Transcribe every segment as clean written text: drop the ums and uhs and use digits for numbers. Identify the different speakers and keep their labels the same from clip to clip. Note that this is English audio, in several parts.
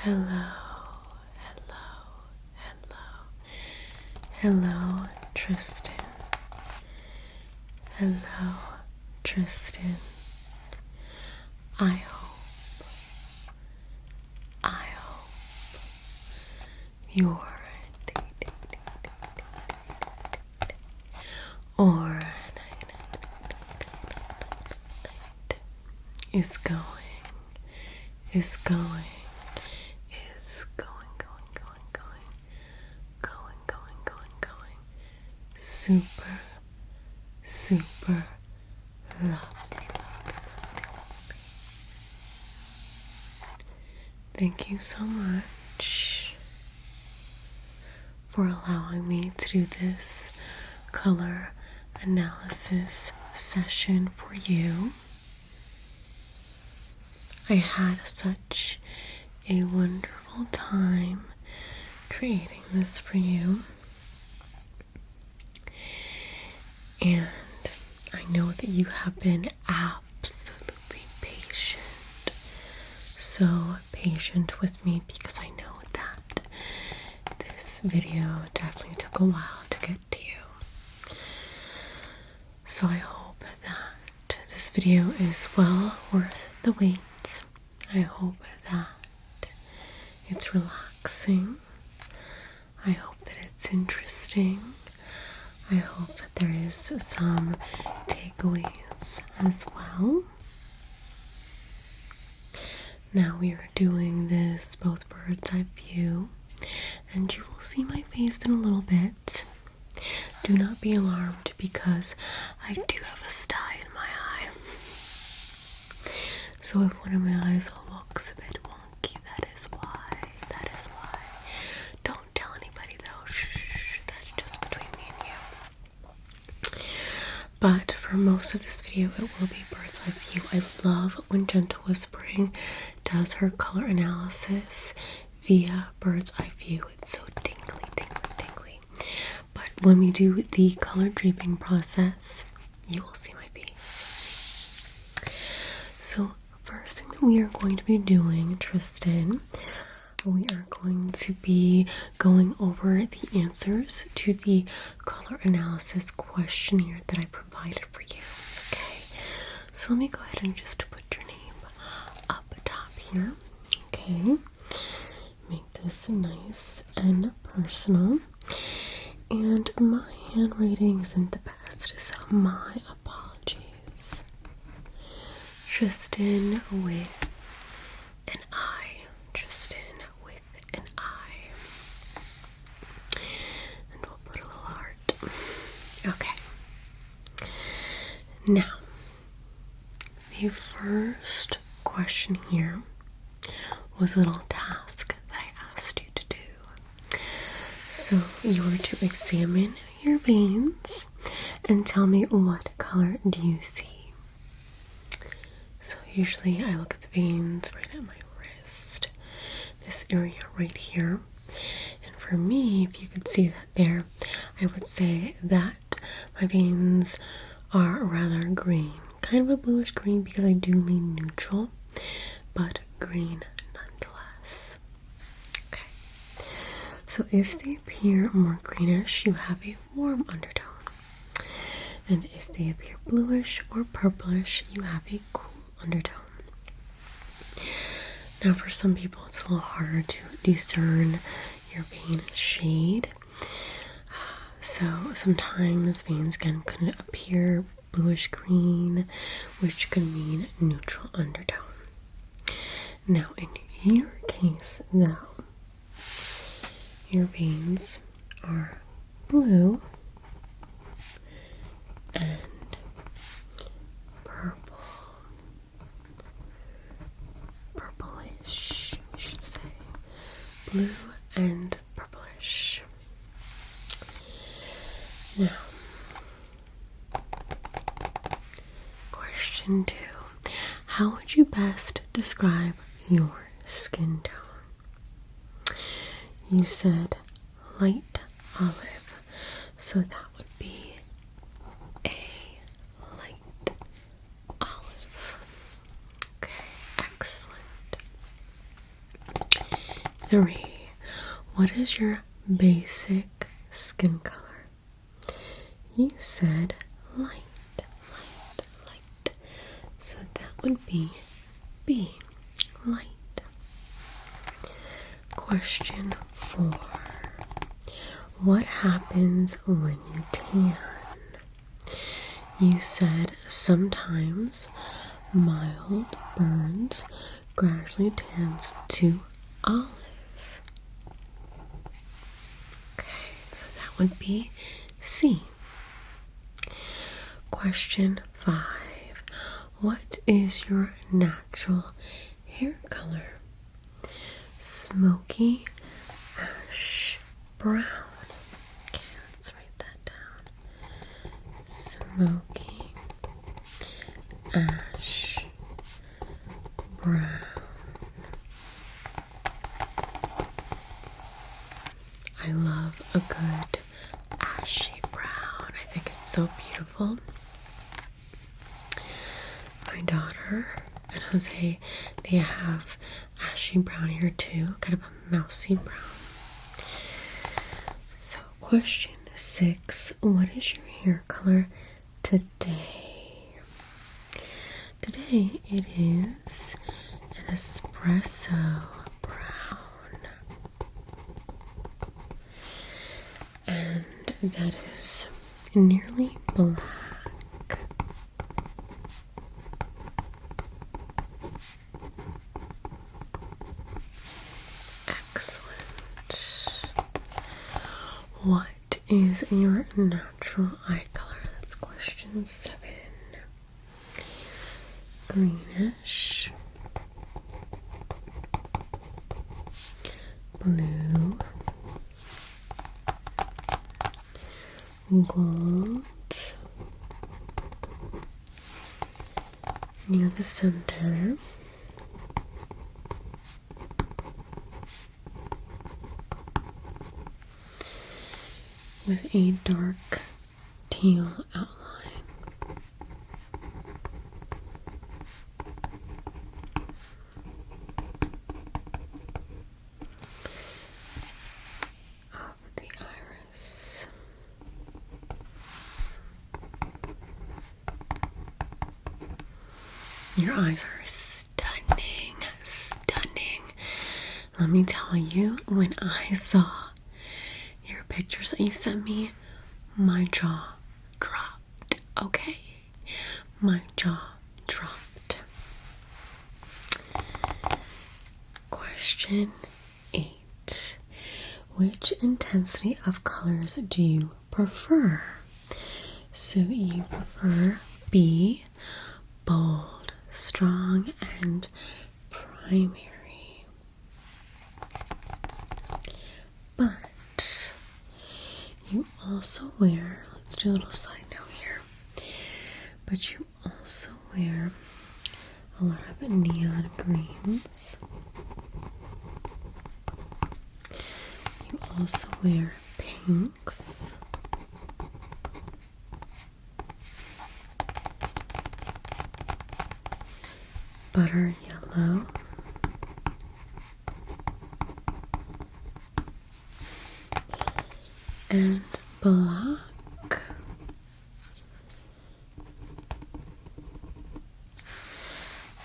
Speaker 1: Hello, hello, hello, hello, Tristin. Hello, Tristin. I hope your or is going super lovely. Thank you so much for allowing me to do this color analysis session for you. I had such a wonderful time creating this for you. And I know that you have been absolutely patient. So patient with me because I know that this video definitely took a while to get to you. So I hope that this video is well worth the wait. I hope that it's relaxing. I hope that it's interesting. I hope that there is some takeaways as well. Now we are doing this both bird's eye view, and you will see my face in a little bit. Do not be alarmed because I do have a sty in my eye. So if one of my eyes looks a bit wonky, that is why. Don't tell anybody though. Shh, that's just between me and you. But for most of this video, it will be bird's eye view. I love when Gentle Whispering does her color analysis via bird's eye view. It's so tingly. But when we do the color draping process, you will see my face. So first thing that we are going to be doing, Tristin, we are going to be going over the answers to the color analysis questionnaire that I provided for you. Okay, so let me go ahead and just put your name up top here. Okay, make this nice and personal. And my handwriting isn't the best, so my apologies. Tristin with an I. Tristin with an I. And we'll put a little heart. Okay. Now, the first question here was a little task that I asked you to do. So you were to examine your veins and tell me what color do you see. So usually I look at the veins right at my wrist, this area right here. And for me, if you could see that there, I would say that my veins are rather green. Kind of a bluish green because I do lean neutral, but green nonetheless. Okay. So if they appear more greenish, you have a warm undertone. And if they appear bluish or purplish, you have a cool undertone. Now for some people it's a little harder to discern your vein shade. So sometimes veins can appear bluish green, which can mean neutral undertone. Now in your case though, your veins are blue and purplish, we should say. Blue and purplish. Now, question 2. How would you best describe your skin tone? You said light olive, so that would be a light olive. Okay, excellent. 3. What is your basic skin color? You said light, light, light. So that would be B, light. Question 4. What happens when you tan? You said sometimes mild burns gradually tans to olive. Okay, so that would be C. Question 5. What is your natural hair color? Smoky ash brown. Okay, let's write that down. Smoky ash brown. I love a good ashy brown. I think it's so beautiful. My daughter and Jose, they have ashy brown hair too, kind of a mousy brown. So question 6, what is your hair color today? Today it is an espresso brown. And that is nearly black. What is your natural eye color? That's question 7. Greenish, blue, gold, near the center, with a dark teal outline. Of the iris. Your eyes are stunning, stunning. Let me tell you, when I saw your pictures that you sent me, my jaw dropped, okay? My jaw dropped. Question 8. Which intensity of colors do you prefer? So you prefer B, bold, strong, and primary. But you also wear, let's do a little side note here, but you also wear a lot of neon greens. You also wear pinks. Butter yellow. And black.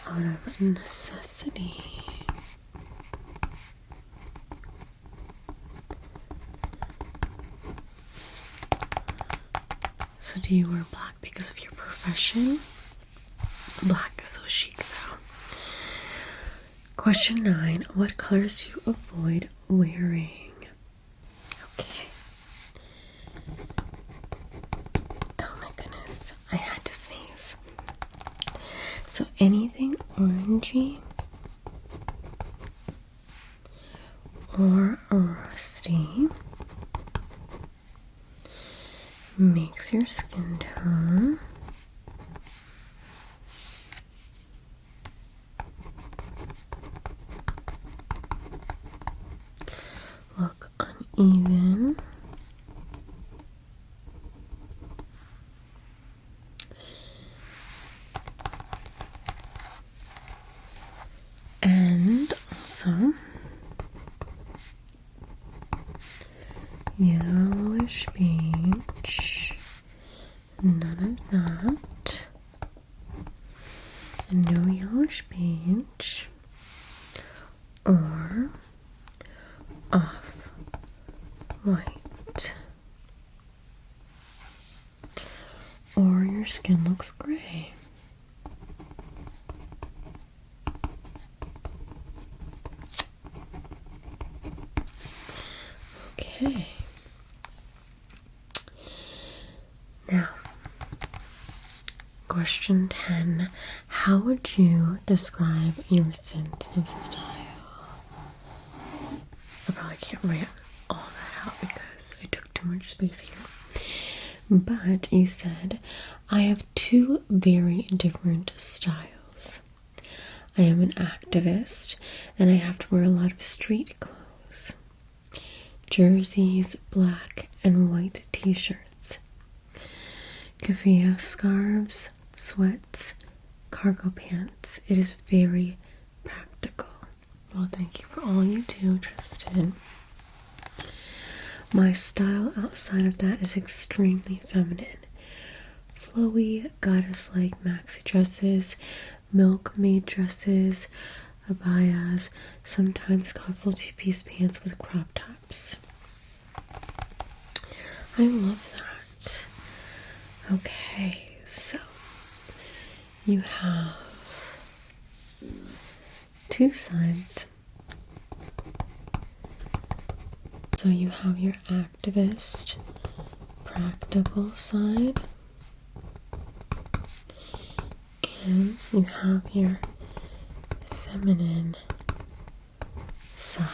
Speaker 1: Out of necessity. So do you wear black because of your profession? Black is so chic though. Question 9. What colors do you avoid wearing? Okay. Oh my goodness. I had to sneeze. So anything orangey or rusty makes your skin tone look uneven and also yellowish beige, none of that, no yellowish beige, or off-white, or your skin looks gray. Okay. Now, question 10. How would you describe your sensitive style? I probably can't write all that out because I took too much space here. But you said, I have two very different styles. I am an activist and I have to wear a lot of street clothes. Jerseys, black and white t-shirts, keffiyeh scarves, sweats, cargo pants. It is very practical. Well, thank you for all you do, Tristin. My style outside of that is extremely feminine. Flowy, goddess-like maxi dresses, milkmaid dresses, abayas, sometimes colorful two-piece pants with crop tops. I love that. Okay, so you have two sides. So you have your activist, practical side, and you have your feminine side.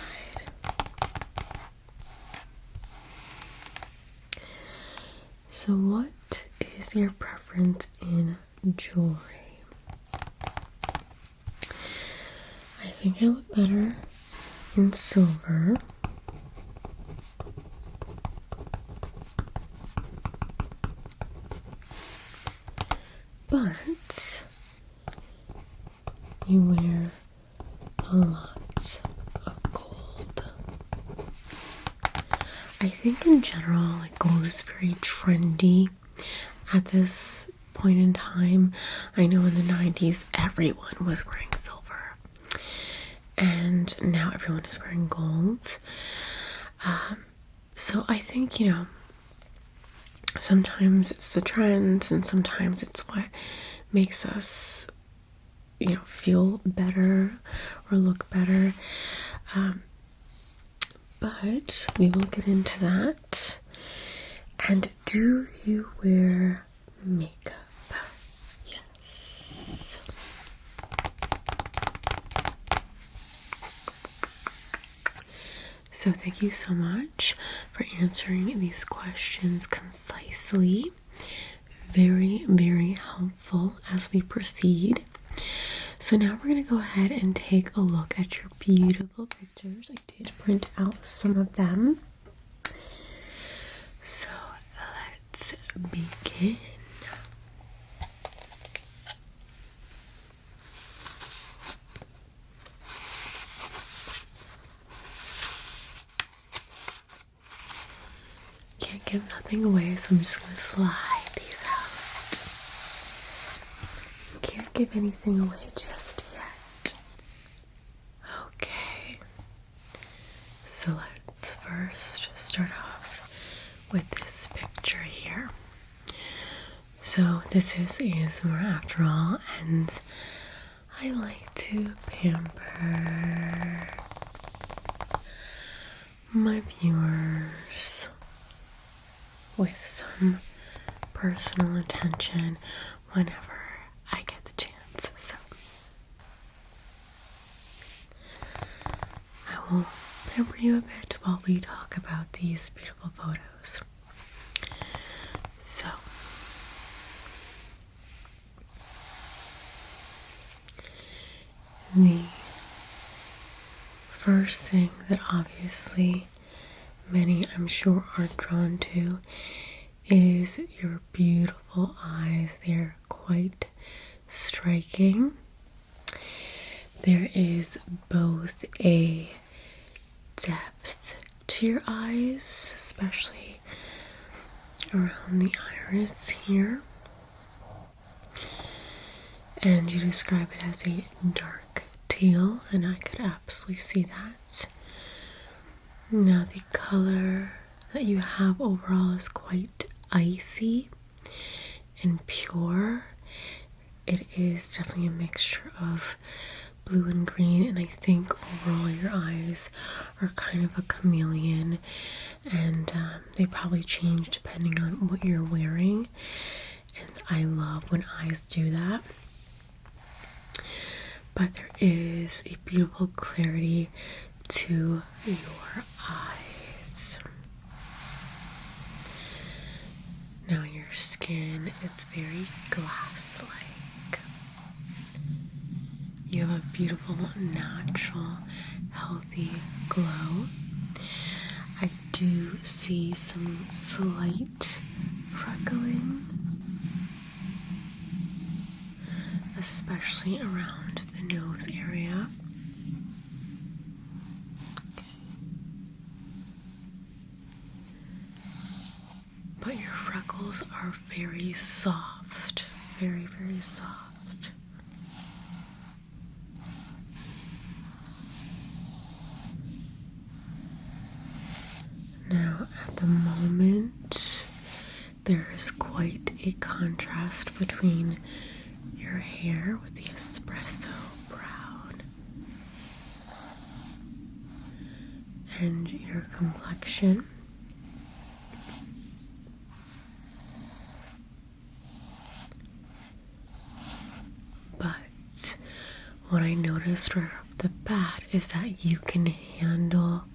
Speaker 1: So what is your preference in jewelry? I think I look better in silver. But you wear a lot of gold. I think in general, like, gold is very trendy at this point in time. I know in the 90s, everyone was wearing silver. And now everyone is wearing gold. So I think, sometimes it's the trends and sometimes it's what makes us, feel better or look better. But we will get into that. And do you wear makeup? Yes. So thank you so much for answering these questions concisely. Very, very helpful as we proceed. So now we're going to go ahead and take a look at your beautiful pictures. I did print out some of them. So let's begin. Can't give nothing away, so I'm just going to slide these out. Can't give anything away just yet. Okay. So let's first start off with this picture here. So this is ASMR after all, and I like to pamper my viewers with some personal attention whenever I get the chance. So I will pamper you a bit while we talk about these beautiful photos. So the first thing that obviously many, I'm sure, are drawn to is your beautiful eyes. They're quite striking. There is both a depth to your eyes, especially around the iris here. And you describe it as a dark teal, and I could absolutely see that. Now the color that you have overall is quite icy and pure. It is definitely a mixture of blue and green, and I think overall your eyes are kind of a chameleon, and they probably change depending on what you're wearing, and I love when eyes do that. But there is a beautiful clarity to your eyes. Now your skin is very glass-like. You have a beautiful, natural, healthy glow. I do see some slight freckling, especially around the nose area. But your freckles are very soft, very, very soft. Now, at the moment, there is quite a contrast between your hair with the espresso brown and your complexion. But what I noticed right off the bat is that you can handle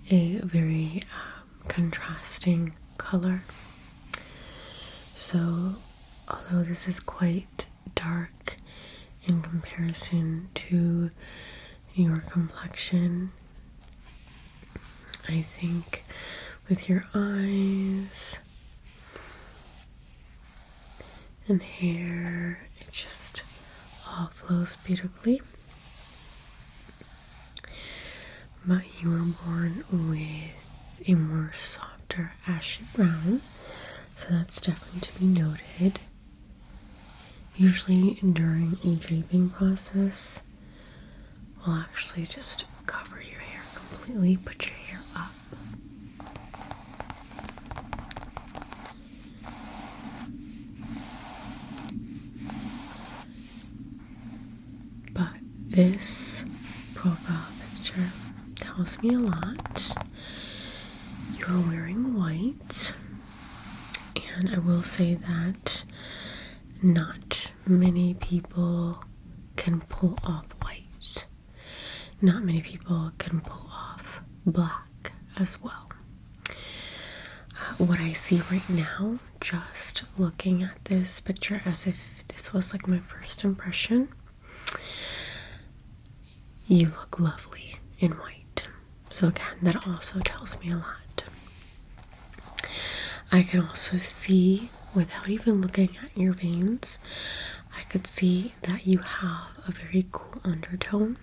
Speaker 1: a very contrasting color. So although this is quite dark in comparison to your complexion, I think with your eyes and hair, it just all flows beautifully. But you were born with a more softer ashy brown, so that's definitely to be noted. Usually during a draping process, we'll actually just cover your hair completely, put your hair up. But this profile picture tells me a lot. You're wearing white, and I will say that not many people can pull off white. Not many people can pull off black as well. What I see right now, just looking at this picture as if this was like my first impression, you look lovely in white. So again, that also tells me a lot. I can also see, without even looking at your veins, I could see that you have a very cool undertone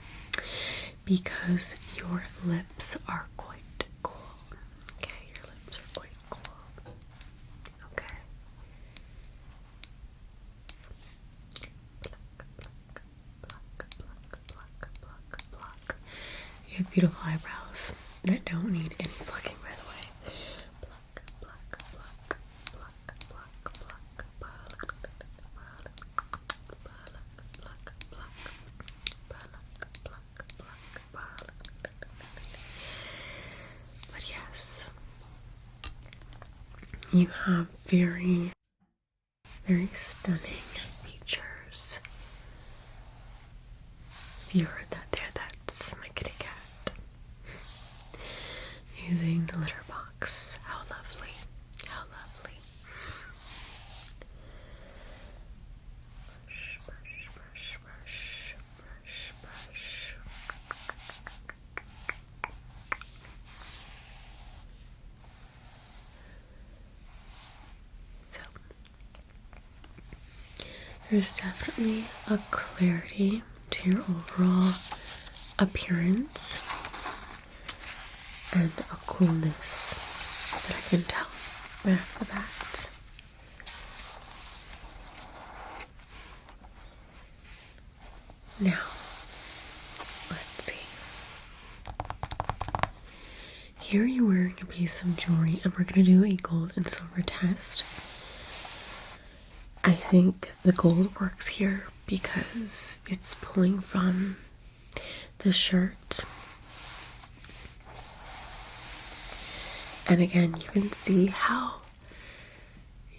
Speaker 1: because your lips are quite cool. Okay, your lips are quite cool. Okay. You have beautiful eyebrows that don't need any plucking, by the way. But yes, you have very, very stunning features. If you heard that there, that's my kitty cat using the litter box. How lovely. How lovely. Brush, brush, brush, brush, brush, brush. So, there's definitely a clarity to your overall appearance. and a coolness that I can tell right off the bat. Now, let's see. Here you're wearing a piece of jewelry, and we're going to do a gold and silver test. I think the gold works here because it's pulling from the shirt. And again, you can see how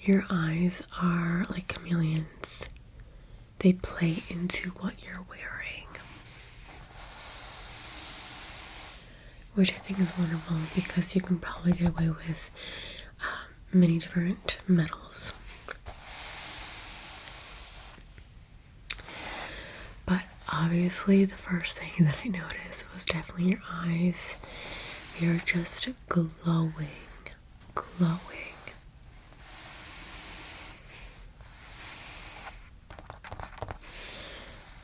Speaker 1: your eyes are like chameleons. They play into what you're wearing, which I think is wonderful because you can probably get away with many different metals. But obviously the first thing that I noticed was definitely your eyes. They're just glowing.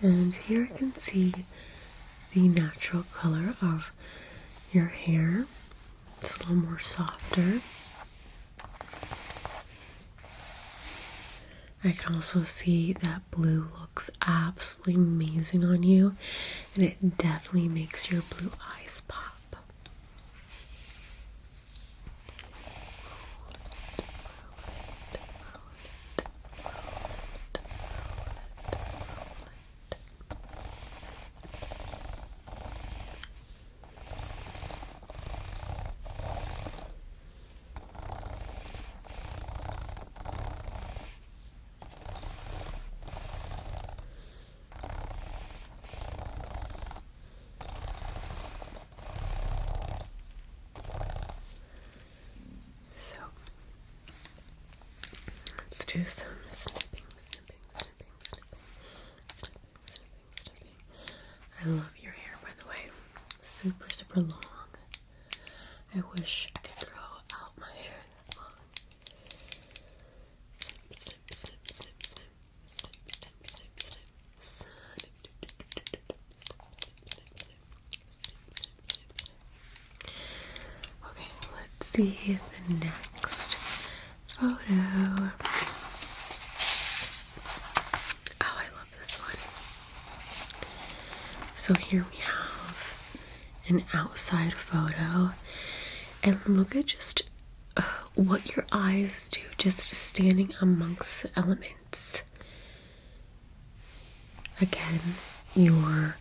Speaker 1: And here I can see the natural color of your hair. It's a little more softer. I can also see that blue looks absolutely amazing on you, and it definitely makes your blue eyes pop. Let's do some snipping. I love your hair, by the way. Super, super long. I wish I could grow out my hair that long. Okay, let's see the next photo. Oh, I love this one. So here we have an outside photo, and look at just what your eyes do, just standing amongst the elements. Again, your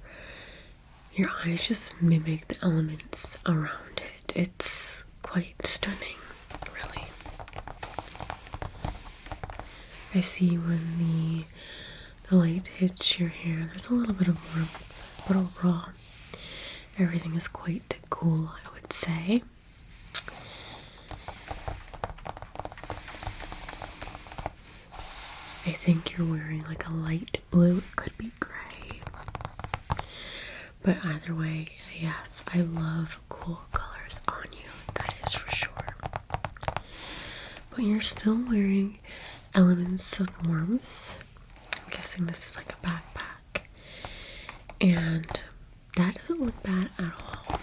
Speaker 1: eyes just mimic the elements around it. It's quite stunning, really. I see when the light hits your hair, there's a little bit of warmth, but overall, everything is quite cool, I would say. I think you're wearing like a light blue, it could be gray. But either way, yes, I love cool colors on you, that is for sure. But you're still wearing elements of warmth. I'm guessing this is like a backpack. And that doesn't look bad at all.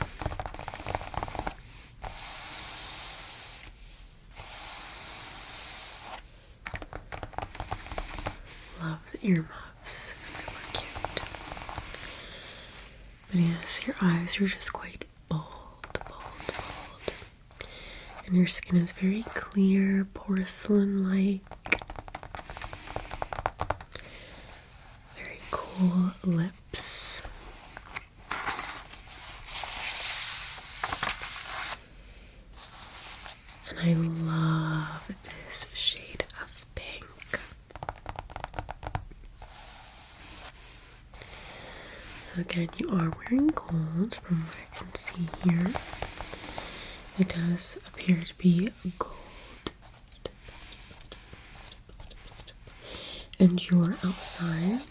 Speaker 1: Love the earmuffs, super cute. But yes, your eyes are just quite bold. And your skin is very clear, porcelain-like. Very cool lips. And I love this shade of pink. So again, you are wearing gold from what I can see here. It does appear to be gold. And you're outside.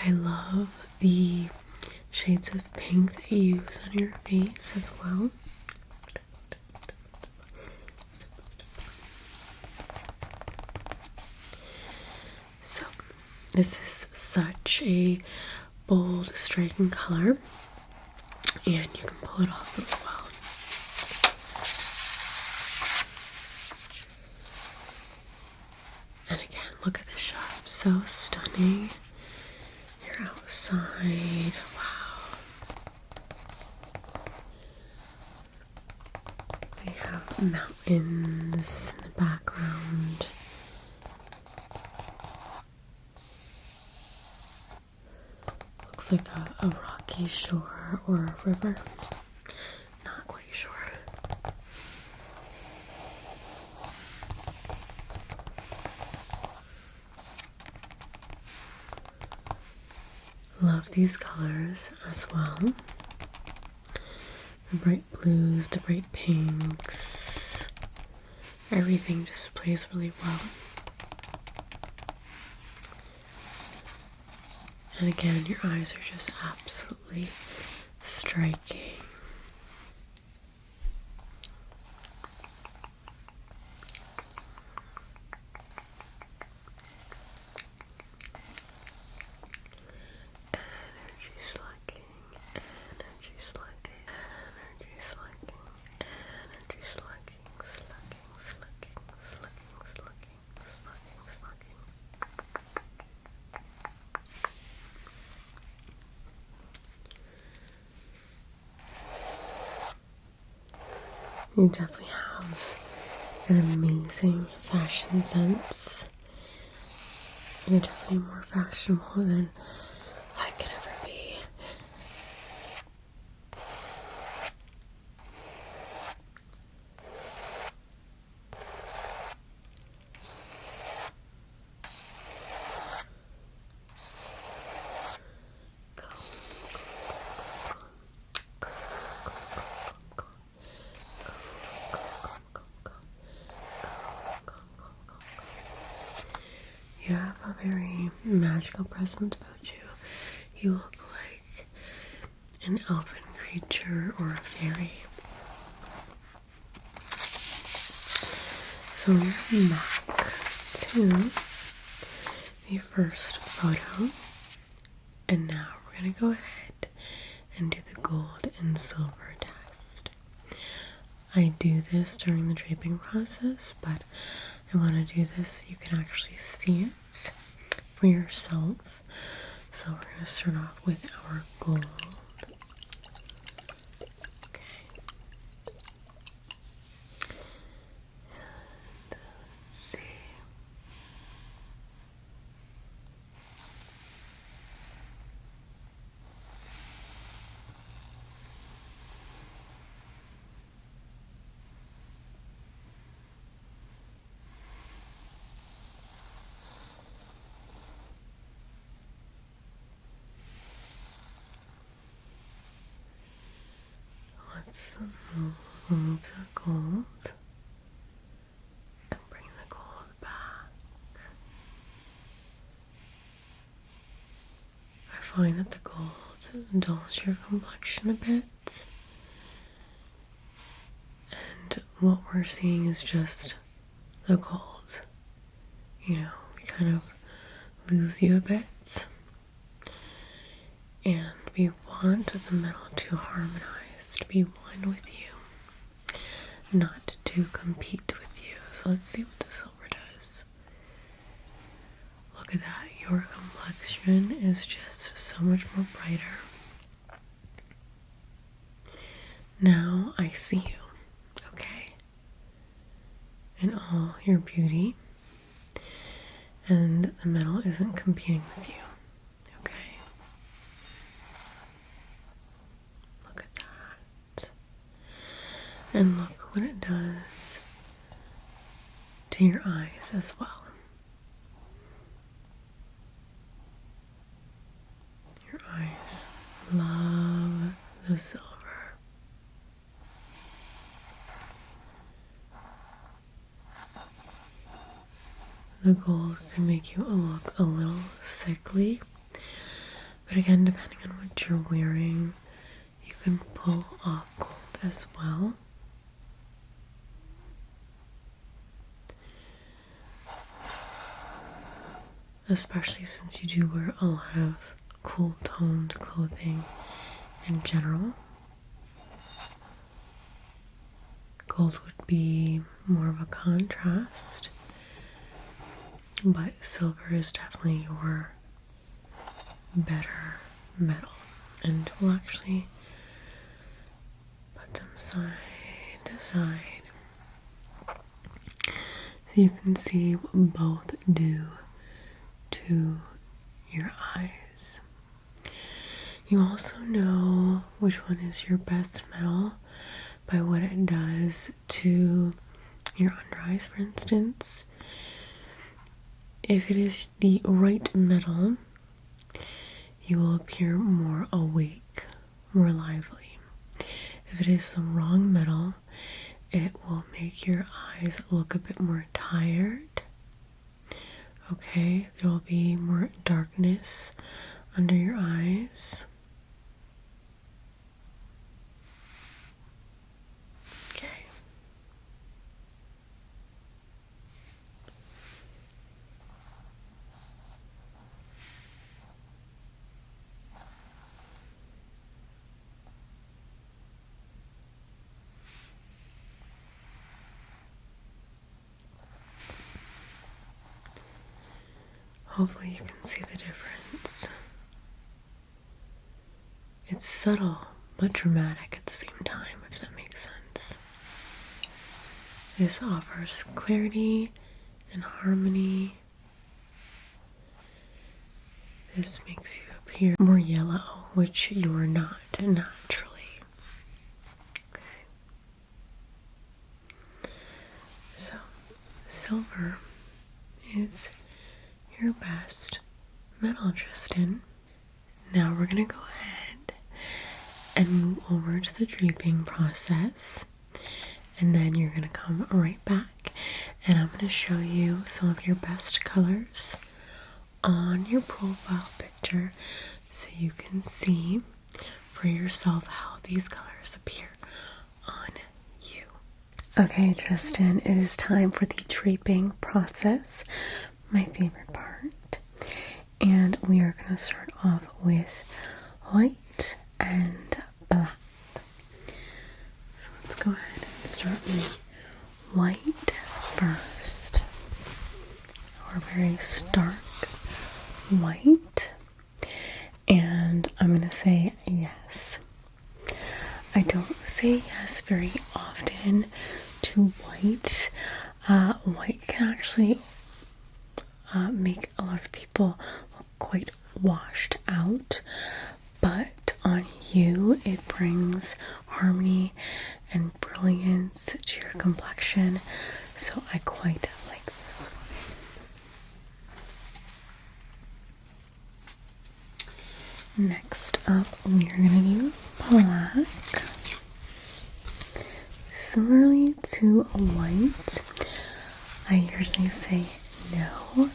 Speaker 1: I love the shades of pink that you use on your face as well. So, this is such a bold, striking color, and you can pull it off really well. And again, look at the shop, so stunning. You're outside, wow. We have mountains in the background. Looks like a rocky shore or a river. Not quite sure. Love these colors as well. The bright blues, the bright pinks. Everything just plays really well. And again, your eyes are just absolutely striking. Energy slugging, energy slugging, energy slugging, energy slugging, slugging, slugging, slugging, slugging, slugging, slugging. You definitely have an amazing fashion sense. You're definitely more fashionable than I could ever be. You have a very magical presence about you. You look like an elfin creature or a fairy. So we're back to the first photo. And now we're going to go ahead and do the gold and silver test. I do this during the draping process, but I want to do this so you can actually see it for yourself. So we're going to start off with our gold. Okay. And let's see. Let's remove the gold and bring the gold back. I find that the gold dulls your complexion a bit, and what we're seeing is just the gold. You know, we kind of lose you a bit, and we want the metal to harmonize, to be one with you, not to compete with you. So let's see what the silver does. Look at that. Your complexion is just so much more brighter. Now I see you, okay? In all your beauty. And the metal isn't competing with you, okay? Look at that. And look what it does to your eyes as well. Your eyes love the silver. The gold can make you look a little sickly, but again, depending on what you're wearing, you can pull off gold as well. especially since you do wear a lot of cool toned clothing in general. Gold would be more of a contrast, but silver is definitely your better metal. And we'll actually put them side to side so you can see what both do to your eyes. You also know which one is your best metal by what it does to your under eyes, for instance. If it is the right metal, you will appear more awake, more lively. If it is the wrong metal, it will make your eyes look a bit more tired. Okay, there will be more darkness under your eyes. Okay. Hopefully you can see the difference. It's subtle but dramatic at the same time, if that makes sense. This offers clarity and harmony. This makes you appear more yellow, which you're not naturally. Okay. So, silver is your best metal, Tristin. Now we're gonna go ahead and move over to the draping process, and then you're gonna come right back and I'm gonna show you some of your best colors on your profile picture so you can see for yourself how these colors appear on you. Okay, Tristin, it is time for the draping process, my favorite part. And we are going to start off with white and black. So let's go ahead and start with white first. Or very stark white. And I'm going to say yes. I don't say yes very often to white. White can actually make a lot of people look quite washed out, but on you it brings harmony and brilliance to your complexion, so I quite like this one. Next up, we are going to do black. Similarly to white, I usually say no.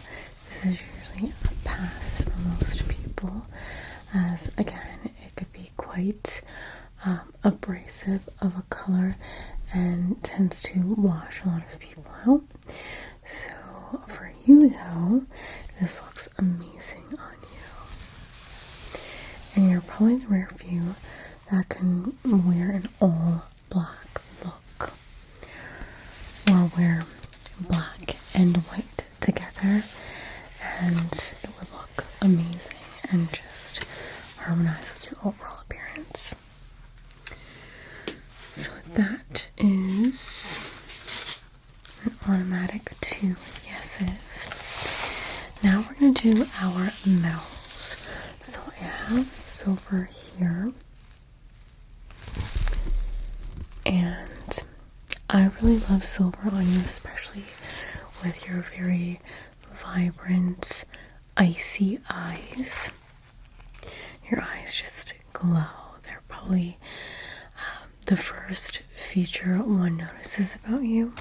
Speaker 1: This is usually a pass for most people, as again, it could be quite abrasive of a color and tends to wash a lot of people out. So for you though, this looks amazing on you. And you're probably the rare few that can wear an all black look, or wear black and white together, and it would look amazing and just harmonize with your overall appearance. So that is an automatic 2 yeses. Now we're going to do our metals. So I have silver here, and I really love silver on you, especially with your very vibrant, icy eyes. Your eyes just glow. They're probably the first feature one notices about you.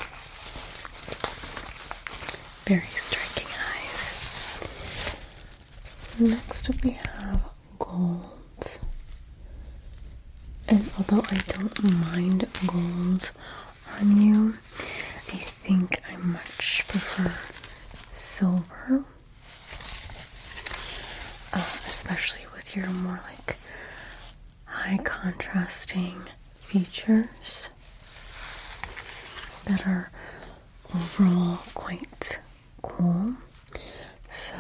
Speaker 1: Very striking eyes. Next up we have gold. And although I don't mind gold on you, I think I much prefer silver. especially with your more like high contrasting features that are overall quite cool. So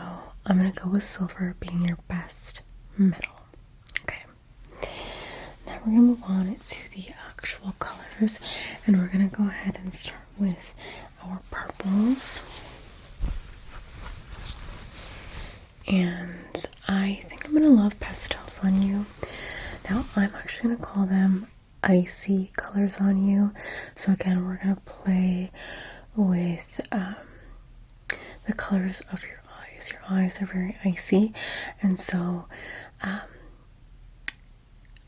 Speaker 1: I'm gonna go with silver being your best metal. Okay. Now we're gonna move on to the actual colors, and we're gonna go ahead and start with our purples. And I think I'm gonna love pastels on you. Now I'm actually gonna call them icy colors on you. So again, we're gonna play with the colors of your eyes. Your eyes are very icy, and so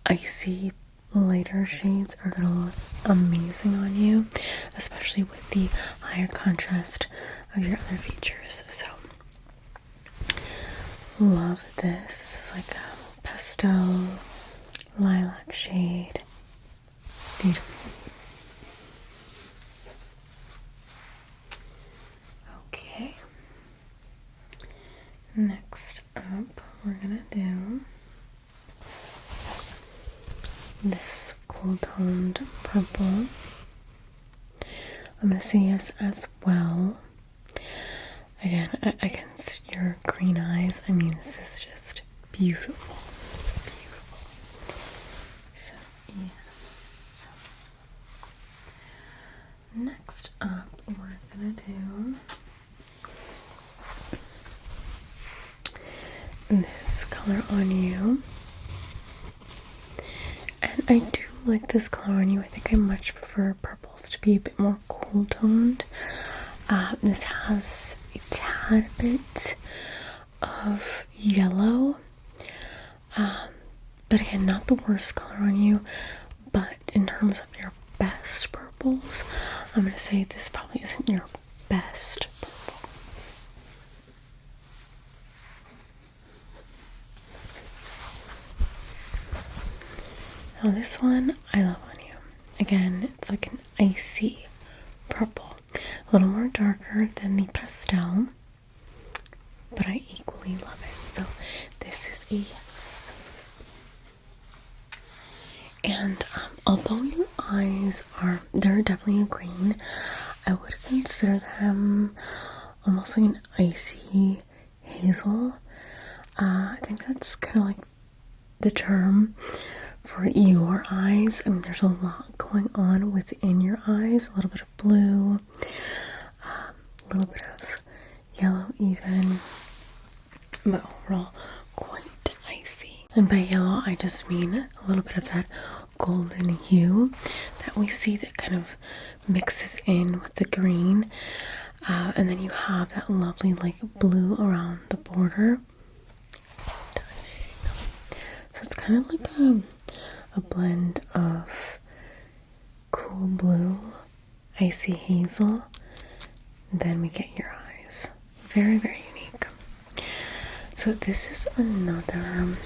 Speaker 1: icy lighter shades are gonna look amazing on you, especially with the higher contrast of your other features. So love this. This is like a pastel lilac shade. Beautiful. Okay. Next up, we're gonna do this cool toned purple. I'm gonna say yes as well. Again, against your green eyes, I mean, this is just beautiful. Beautiful. So, yes. Next up, we're gonna do this color on you. And I do like this color on you. I think I much prefer purples to be a bit more cool toned. This has a tad bit of yellow, but again, not the worst color on you. But in terms of your best purples, I'm gonna say this probably isn't your best purple. Now this one I love on you. Again, it's like an icy purple, a little more darker than the pastel, but I equally love it. So this is a yes. And although your eyes they're definitely a green, I would consider them almost like an icy hazel. I think that's kind of like the term for your eyes. I mean, there's a lot going on within your eyes. A little bit of blue, a little bit of yellow even, but overall quite icy. And by yellow, I just mean a little bit of that golden hue that we see that kind of mixes in with the green. And then you have that lovely like blue around the border. Stunning. So it's kind of like a blend of cool blue, icy hazel, then we get your eyes. Very, very unique. So this is another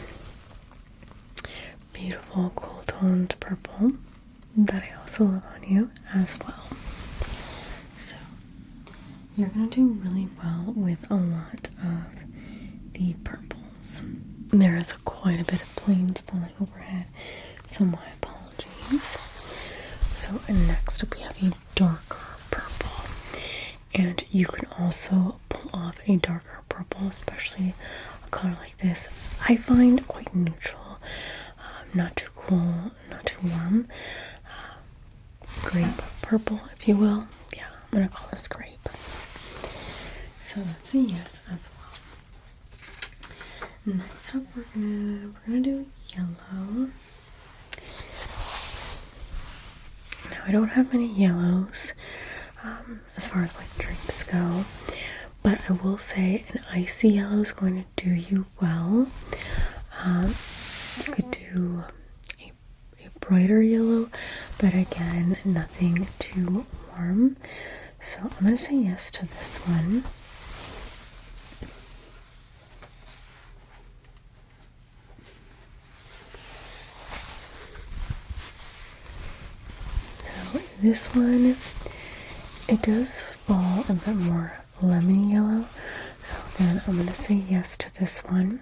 Speaker 1: beautiful cool toned purple that I also love on you as well. So you're gonna do really well with a lot of the purples. There is quite a bit of planes flying overhead, so my apologies. So next up we have a darker purple, and you can also pull off a darker purple, especially a color like this. I find quite neutral, not too cool, not too warm, grape purple, if you will. Yeah, I'm gonna call this grape. So that's a yes as well. Next up, we're gonna do yellow. Now I don't have any yellows as far as like drapes go, but I will say an icy yellow is going to do you well. You could do a brighter yellow, but again, nothing too warm. So I'm gonna say yes to this one. This one, it does fall a bit more lemon yellow, so again I'm going to say yes to this one.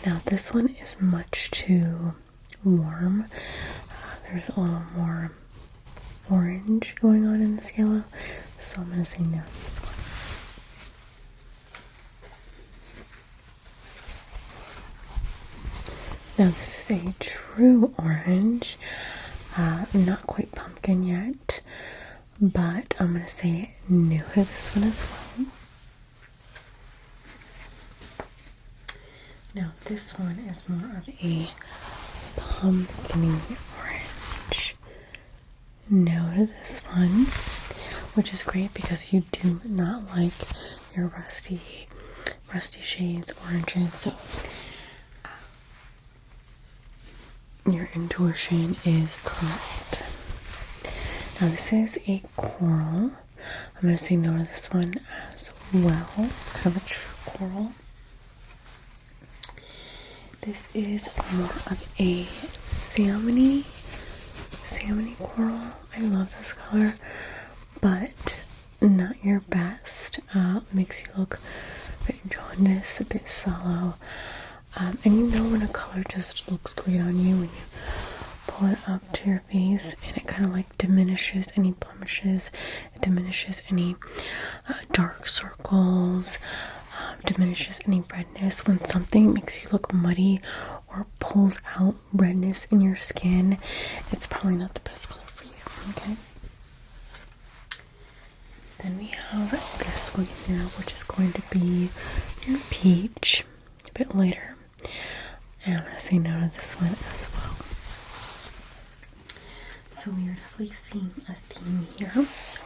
Speaker 1: Now this one is much too warm. There's a little more orange going on in this yellow, so I'm going to say no to this one. Now this is a true orange, not quite pumpkin yet, but I'm going to say no to this one as well. Now this one is more of a pumpkin orange. No to this one, which is great because you do not like your rusty shades, oranges, so your intuition is correct. Now this is a coral. I'm going to say no to this one as well. Kind of a true coral. This is more of a salmony coral. I love this color, but not your best. Makes you look a bit jaundiced, a bit sallow. And you know when a color just looks great on you when you pull it up to your face, and it kind of like diminishes any blemishes, it diminishes any dark circles, diminishes any redness. When something makes you look muddy or pulls out redness in your skin, it's probably not the best color for you, okay? Then we have this one here, which is going to be your peach, a bit lighter. And I'm going to say no to this one as well. So we are definitely seeing a theme here,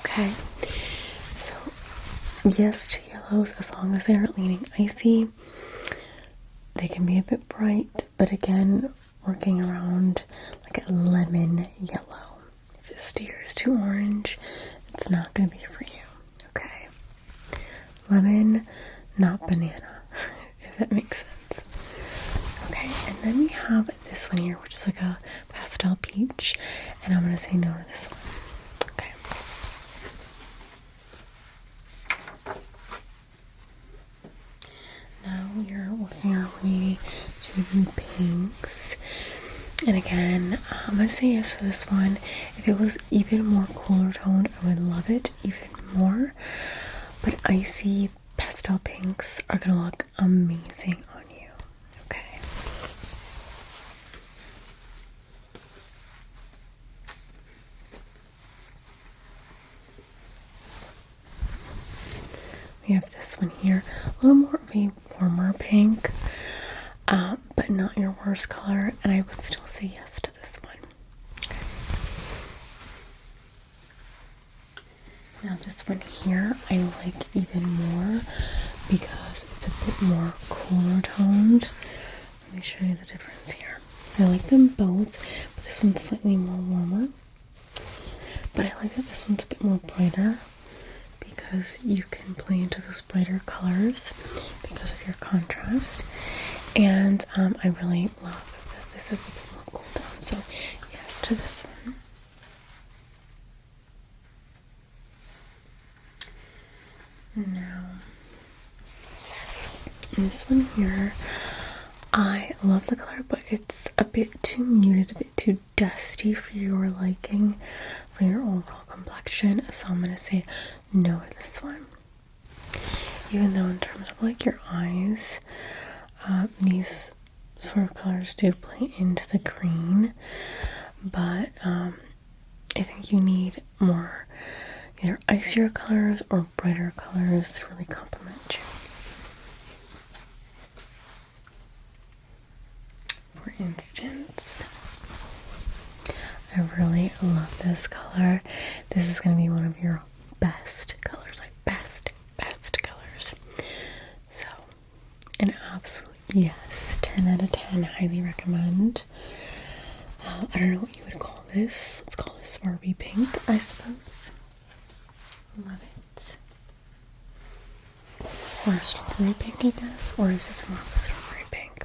Speaker 1: okay? So yes to yellows, as long as they aren't leaning icy. They can be a bit bright, but again, working around like a lemon yellow. If it steers to orange, it's not going to be for you, okay? Lemon, not banana, if that makes sense. Okay, and then we have this one here, which is like a pastel peach, and I'm going to say no to this one. Okay. Now we are working our way to the pinks. And again, I'm going to say yes to this one. If it was even more cooler toned, I would love it even more. But icy pastel pinks are going to look amazing on you. Okay. We have this one here, a little more of a warmer pink, but not your worst color, and I would still say yes to this one. Okay. Now this one here I like even more because it's a bit more cooler toned. Let me show you the difference here. I like them both, but this one's slightly more warmer. But I like that this one's a bit more brighter, because you can play into those brighter colors because of your contrast. And I really love that this is a bit more cool down, so yes to this one. Now, this one here, I love the color, but it's a bit too muted, a bit too dusty for your liking, for your overall complexion, so I'm going to say no to this one. Even though in terms of like your eyes, these sort of colors do play into the green, but I think you need more either icier colors or brighter colors to really complement you. For instance, I really love this color. This is going to be one of your best colors, like best colors. So, an absolute yes, 10 out of 10, highly recommend. I don't know what you would call this. Let's call this Barbie pink, I suppose. Love it. Or a strawberry pink, I guess. Or is this more of a strawberry pink?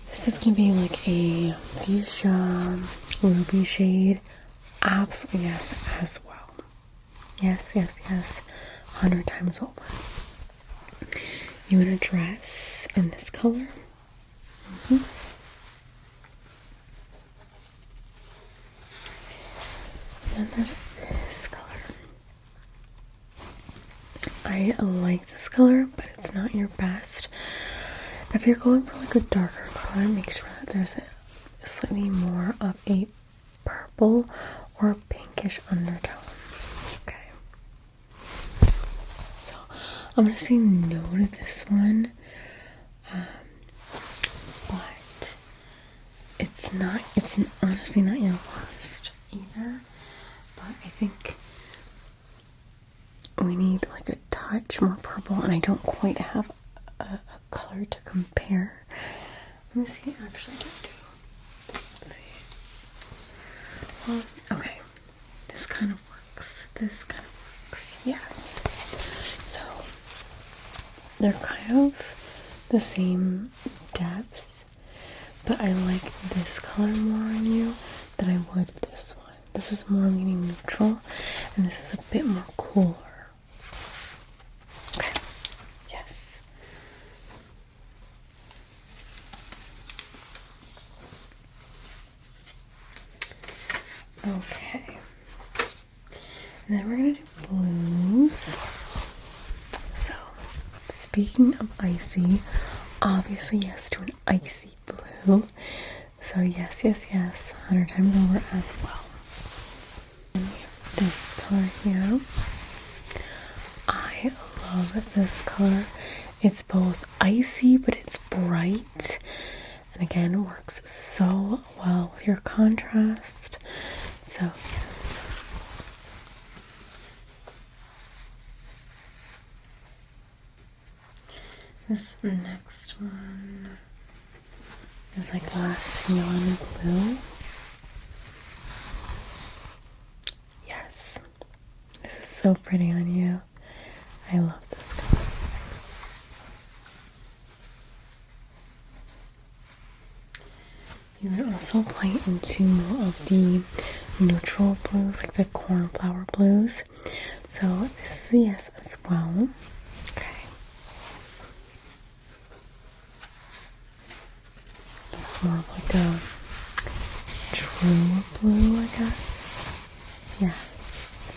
Speaker 1: This is going to be like a fuchsia ruby shade. Absolutely yes as well. Yes, 100 times over. You want a dress in this color, Then there's this color. I like this color, but it's not your best. If you're going for like a darker color, make sure that there's a slightly more of a purple or pinkish undertone. Okay. So I'm gonna say no to this one. But it's honestly not your worst either. But I think we need like a touch more purple, and I don't quite have a color to compare. Let me see, I actually can do. Let's see. Okay. This kind of works. Yes. So they're kind of the same depth, but I like this color more on you than I would this one. This is more leaning neutral, and this is a bit more cooler. Okay. Yes. Okay. And then we're gonna do blues. So, speaking of icy, obviously yes to an icy blue. So yes, 100 times over as well. And we have this color here. I love this color. It's both icy, but it's bright. And again, it works so well with your contrast. So yes. This next one is like a cyan blue. Yes. This is so pretty on you. I love this color. You can also play into more of the neutral blues, like the cornflower blues. So this is a yes as well. Okay. This is more of like a true blue, I guess. Yes.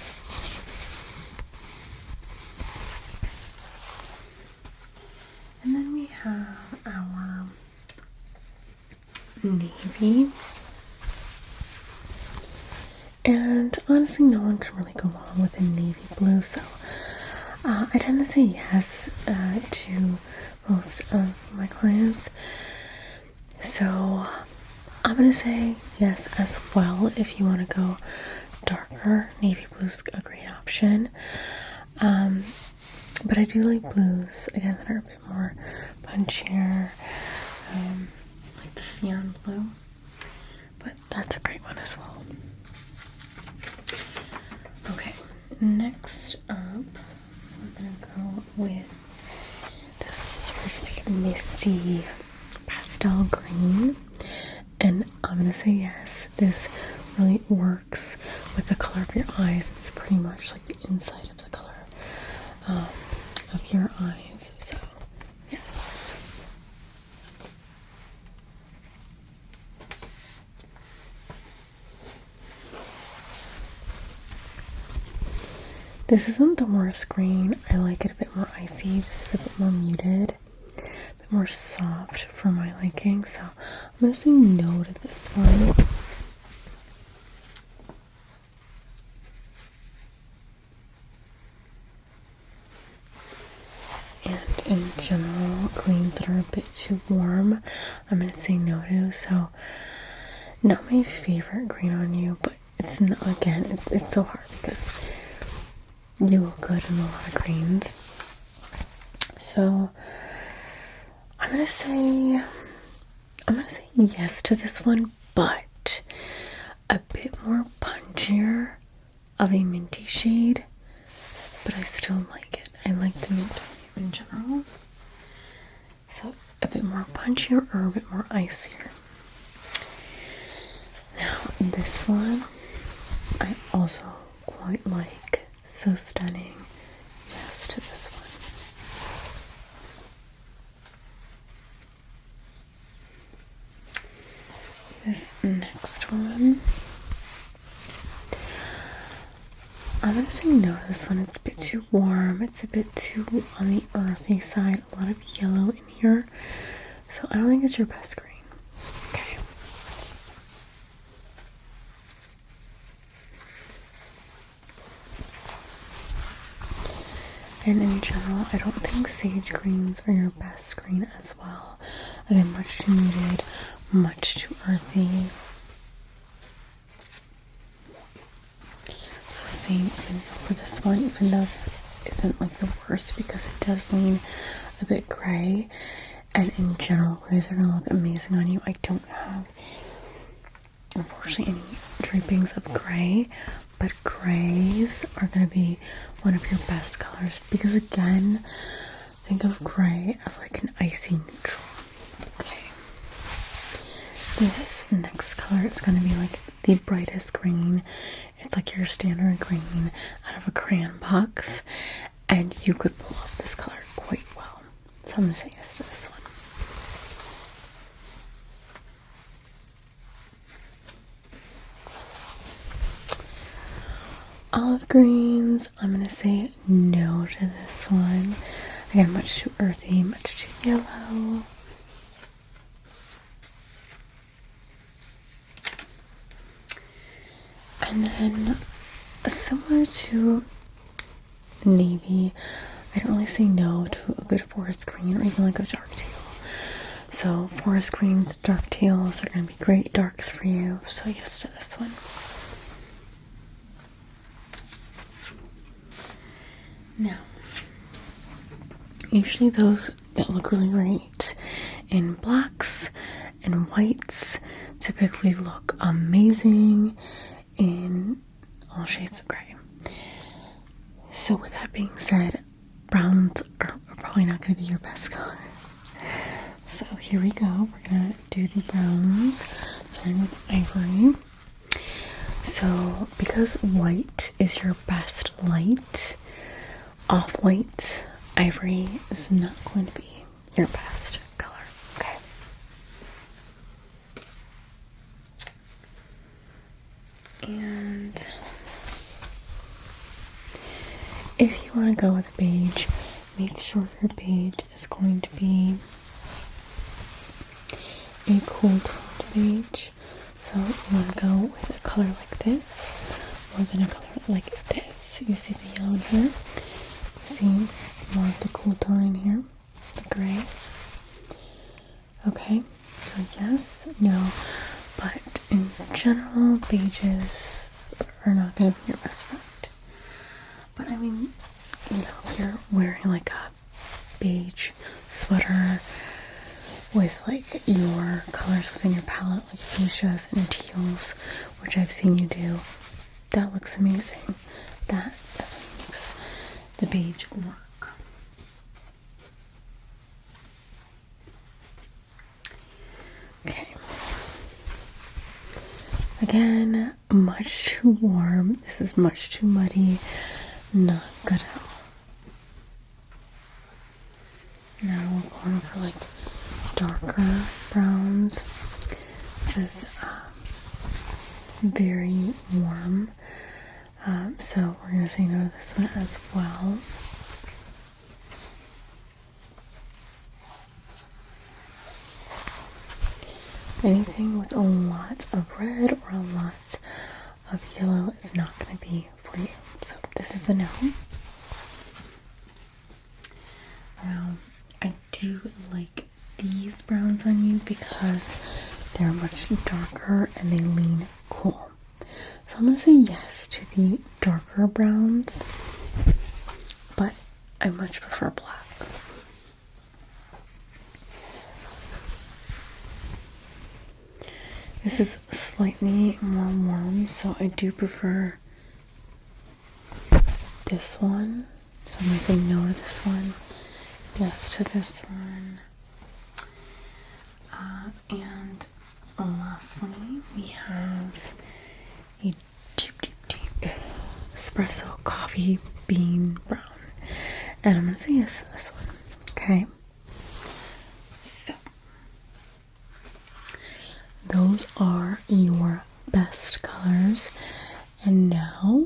Speaker 1: And then we have our navy. And honestly, no one can really go wrong with a navy blue, so I tend to say yes to most of my clients. So I'm gonna say yes as well if you want to go darker. Navy blue's a great option. But I do like blues, again, that are a bit more punchier, like the cyan blue. But that's a great one as well. Okay, next up, we're gonna go with this sort of like misty pastel green. And I'm gonna say yes, this really works with the color of your eyes. It's pretty much like the inside of the color of your eyes. So, yes. This isn't the worst green. I like it a bit more icy. This is a bit more muted, a bit more soft for my liking. So I'm gonna say no to this one. And in general, greens that are a bit too warm, I'm gonna say no to. So not my favorite green on you, but it's not, again, it's so hard because you look good in a lot of greens. So I'm gonna say yes to this one, but a bit more punchier of a minty shade, but I still like it. I like the mint in general. So a bit more punchier or a bit more icier. Now this one I also quite like. So stunning. Yes to this one. This next one, I'm gonna say no to this one. It's a bit too warm. It's a bit too on the earthy side. A lot of yellow in here. So I don't think it's your best green. Okay. And in general, I don't think sage greens are your best green as well. Again, much too muted, much too earthy. Same for this one, even though this isn't like the worst because it does lean a bit gray. And in general, grays are going to look amazing on you. I don't have, unfortunately, any drapings of gray, but grays are going to be one of your best colors because, again, think of gray as like an icy neutral. Okay. This next color is going to be like the brightest green. It's like your standard green out of a crayon box, and you could pull off this color quite well. So I'm going to say yes to this one. Olive greens, I'm going to say no to this one. Again, much too earthy, much too yellow. And then, similar to navy, I don't really say no to a good forest green or even like a dark teal. So forest greens, dark teals are going to be great darks for you. So yes to this one. Now, usually those that look really great in blacks and whites typically look amazing in all shades of gray. So with that being said, browns are probably not going to be your best color. So here we go. We're going to do the browns, starting with ivory. So because white is your best light, off-white ivory is not going to be your best color. Okay. And if you want to go with a beige, make sure your beige is going to be a cool toned beige. So you want to go with a color like this more than a color like this. You see the yellow here? See more of the cool tone in here, the gray. Okay, so yes, no, but in general, beiges are not going to be your best friend. But I mean, you know, if you're wearing like a beige sweater with like your colors within your palette, like fuchsias and teals, which I've seen you do, that looks amazing. That definitely makes the beige work. Okay. Again, much too warm. This is much too muddy. Not good at all. Now we're going for like darker browns. This is very warm. So we're going to say no to this one as well. Anything with a lot of red or a lot of yellow is not going to be for you. So this is a no. Now, I do like these browns on you because they're much darker and they lean cool. So I'm going to say yes to the darker browns, but I much prefer black. This is slightly more warm, so I do prefer this one. So I'm going to say no to this one, yes to this one. And lastly, we have a deep espresso coffee bean brown. And I'm going to say yes to this one. Okay. So, those those are your best colors. And now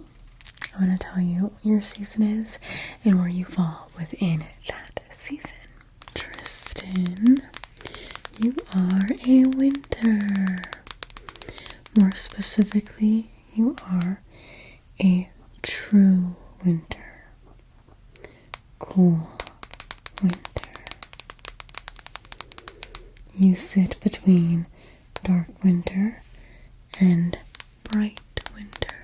Speaker 1: I'm going to tell you what your season is and where you fall within that season. Tristin, you are a winter. More specifically, you are a true winter. Cool winter. You sit between dark winter and bright winter.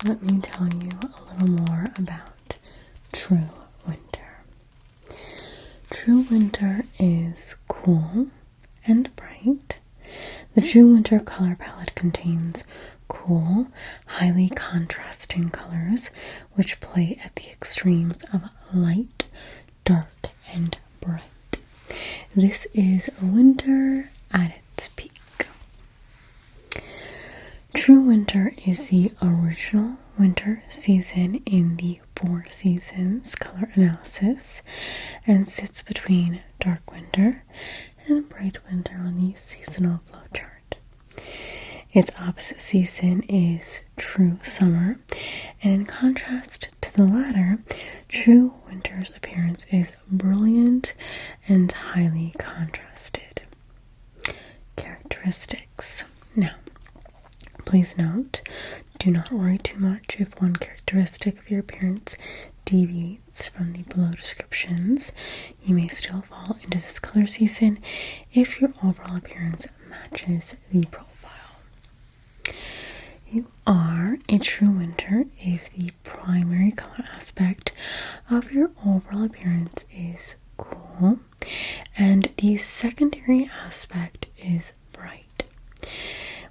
Speaker 1: Let me tell you a little more about true winter. True winter is cool and bright. The true winter color palette contains cool, highly contrasting colors which play at the extremes of light, dark, and bright. This is winter at its peak. True winter is the original winter season in the Four Seasons color analysis and sits between dark winter and bright winter on the seasonal flowchart. Its opposite season is true summer, and in contrast to the latter, true winter's appearance is brilliant and highly contrasted. Characteristics. Now, please note, do not worry too much if one characteristic of your appearance deviates from the below descriptions. You may still fall into this color season if your overall appearance matches the profile. You are a true winter if the primary color aspect of your overall appearance is cool and the secondary aspect is bright.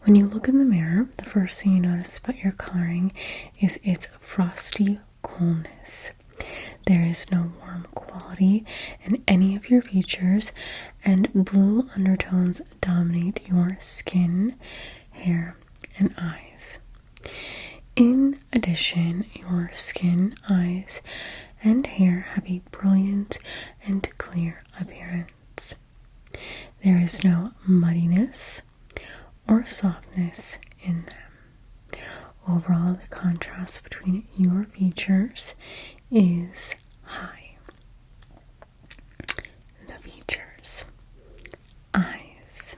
Speaker 1: When you look in the mirror, the first thing you notice about your coloring is its frosty coolness. There is no warm quality in any of your features, and blue undertones dominate your skin, hair, and eyes. In addition, your skin, eyes, and hair have a brilliant and clear appearance. There is no muddiness or softness in them. Overall, the contrast between your features is high. The features. Eyes.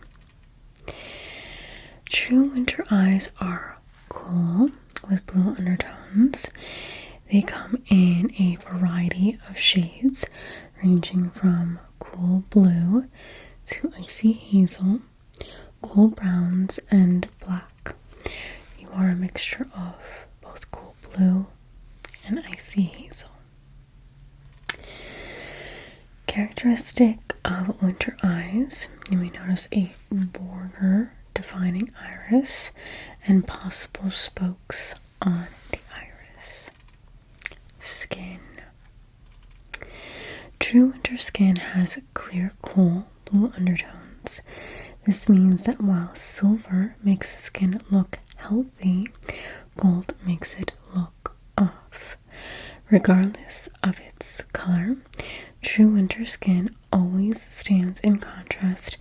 Speaker 1: True winter eyes are cool with blue undertones. They come in a variety of shades ranging from cool blue to icy hazel, cool browns, and black. You are a mixture of both cool blue and icy hazel. Characteristic of winter eyes, you may notice a border defining iris and possible spokes on the iris. Skin. True winter skin has clear, cool blue undertones. This means that while silver makes the skin look healthy, gold makes it look off. Regardless of its color, true winter skin always stands in contrast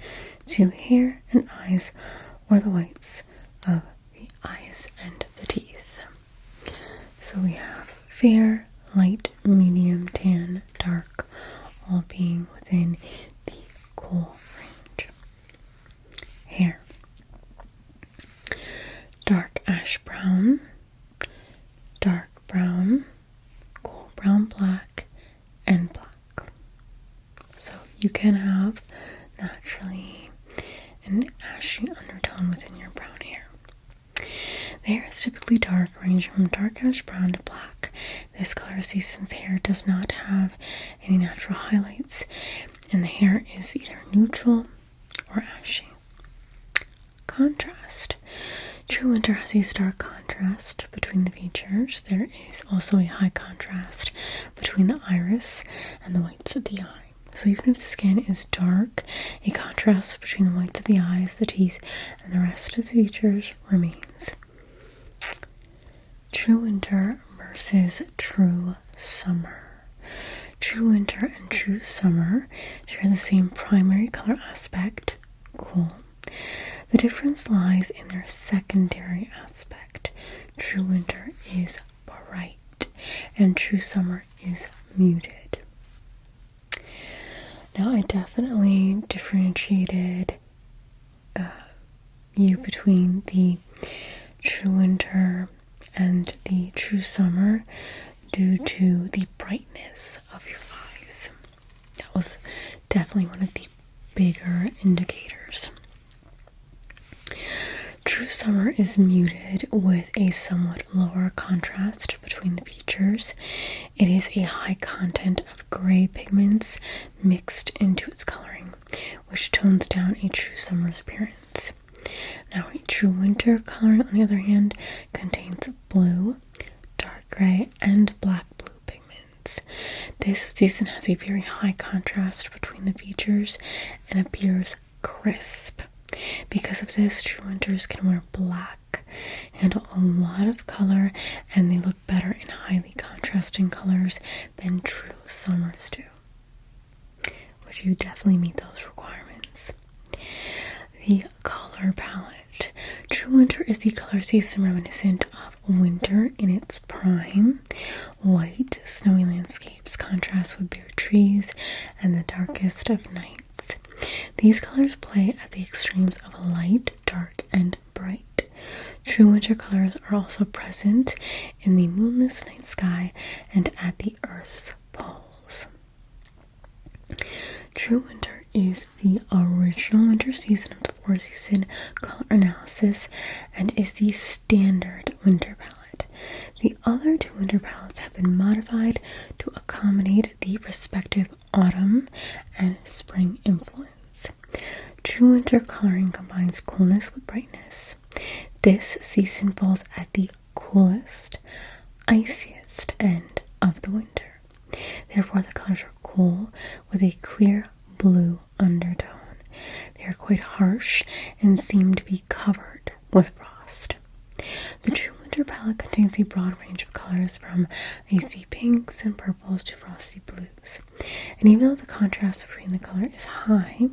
Speaker 1: to hair and eyes or the whites of the eyes and the teeth. So we have fair, light, medium, tan, dark, all being within the cool range. Hair. Dark ash brown, dark brown, cool brown black, and black. So you can have naturally an ashy undertone within your brown hair. The hair is typically dark, ranging from dark ash brown to black. This color season's hair does not have any natural highlights, and the hair is either neutral or ashy. Contrast. True winter has a stark contrast between the features. There is also a high contrast between the iris and the whites of the eye. So even if the skin is dark, a contrast between the whites of the eyes, the teeth, and the rest of the features remains. True winter versus true summer. True winter and true summer share the same primary color aspect cool. The difference lies in their secondary aspect. True winter is bright, and true summer is muted. Now, I definitely differentiated you between the true winter and the true summer due to the brightness of your eyes. That was definitely one of the bigger indicators. True summer is muted with a somewhat lower contrast between the features. It is a high content of gray pigments mixed into its coloring, which tones down a true summer's appearance. Now, a true winter coloring, on the other hand, contains blue, dark gray, and black blue pigments. This season has a very high contrast between the features and appears crisp. Because of this, true winters can wear black, handle a lot of color, and they look better in highly contrasting colors than true summers do, which you definitely meet those requirements. The color palette. True winter is the color season reminiscent of winter in its prime. White, snowy landscapes contrast with bare trees and the darkest of nights. These colors play at the extremes of light, dark, and bright. True winter colors are also present in the moonless night sky and at the Earth's poles. True winter is the original winter season of the four-season color analysis and is the standard winter palette. The other two winter palettes have been modified to accommodate the respective autumn and spring influence. True winter coloring combines coolness with brightness. This season falls at the coolest, iciest end of the winter. Therefore, the colors are cool with a clear blue undertone. They are quite harsh and seem to be covered with frost. The true winter palette contains a broad range of colors from icy pinks and purples to frosty blues. And even though the contrast between the color is high,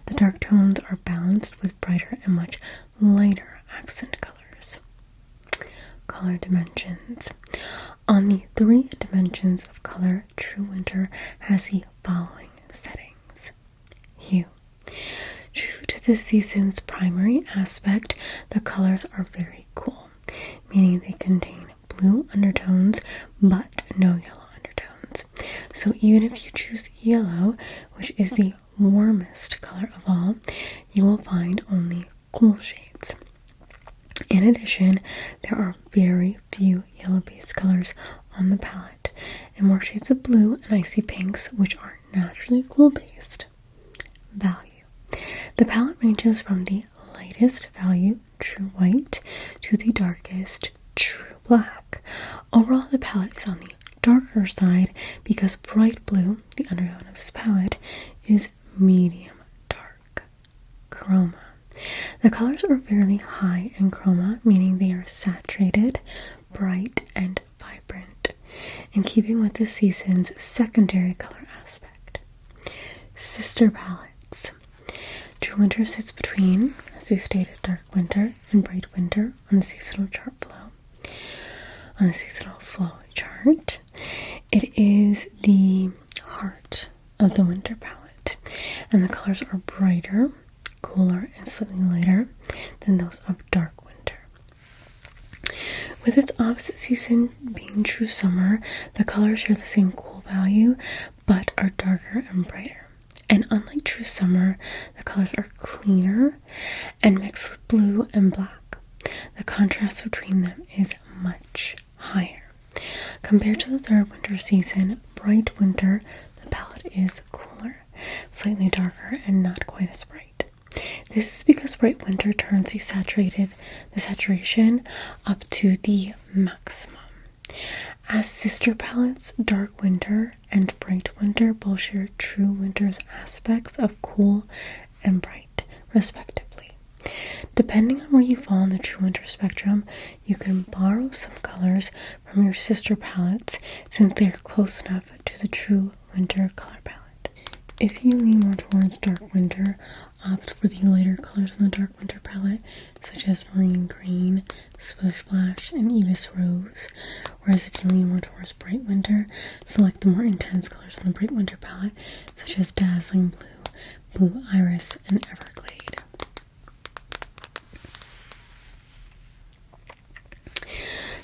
Speaker 1: the dark tones are balanced with brighter and much lighter accent colors. Color dimensions. On the 3 dimensions of color, true winter has the following settings. Hue. True to this season's primary aspect, the colors are very cool, meaning they contain blue undertones but no yellow undertones. So even if you choose yellow, which is the warmest color of all, you will find only cool shades. In addition, there are very few yellow-based colors on the palette, and more shades of blue and icy pinks, which are naturally cool-based. Value. The palette ranges from the lightest value, true white, to the darkest, true black. Overall, the palette is on the darker side because bright blue, the undertone of this palette, is medium dark chroma. The colors are fairly high in chroma, meaning they are saturated, bright, and vibrant, in keeping with the season's secondary color aspect. Sister palettes. True winter sits between, as we stated, dark winter and bright winter on the seasonal flow chart. It is the heart of the winter palette, and the colors are brighter, cooler, and slightly lighter than those of dark winter. With its opposite season being true summer, the colors share the same cool value, but are darker and brighter. And unlike true summer, the colors are cleaner and mixed with blue and black. The contrast between them is much higher. Compared to the third winter season, bright winter, the palette is cooler, slightly darker, and not quite as bright. This is because bright winter turns the saturation up to the maximum. As sister palettes, dark winter and bright winter both share true winter's aspects of cool and bright, respectively. Depending on where you fall in the true winter spectrum, you can borrow some colors from your sister palettes since they are close enough to the true winter color palette. if you lean more towards dark winter, opt for the lighter colors on the dark winter palette, such as marine green, splish splash, and ibis rose. Whereas if you lean more towards bright winter, select the more intense colors on the bright winter palette, such as dazzling blue, blue iris, and everglade.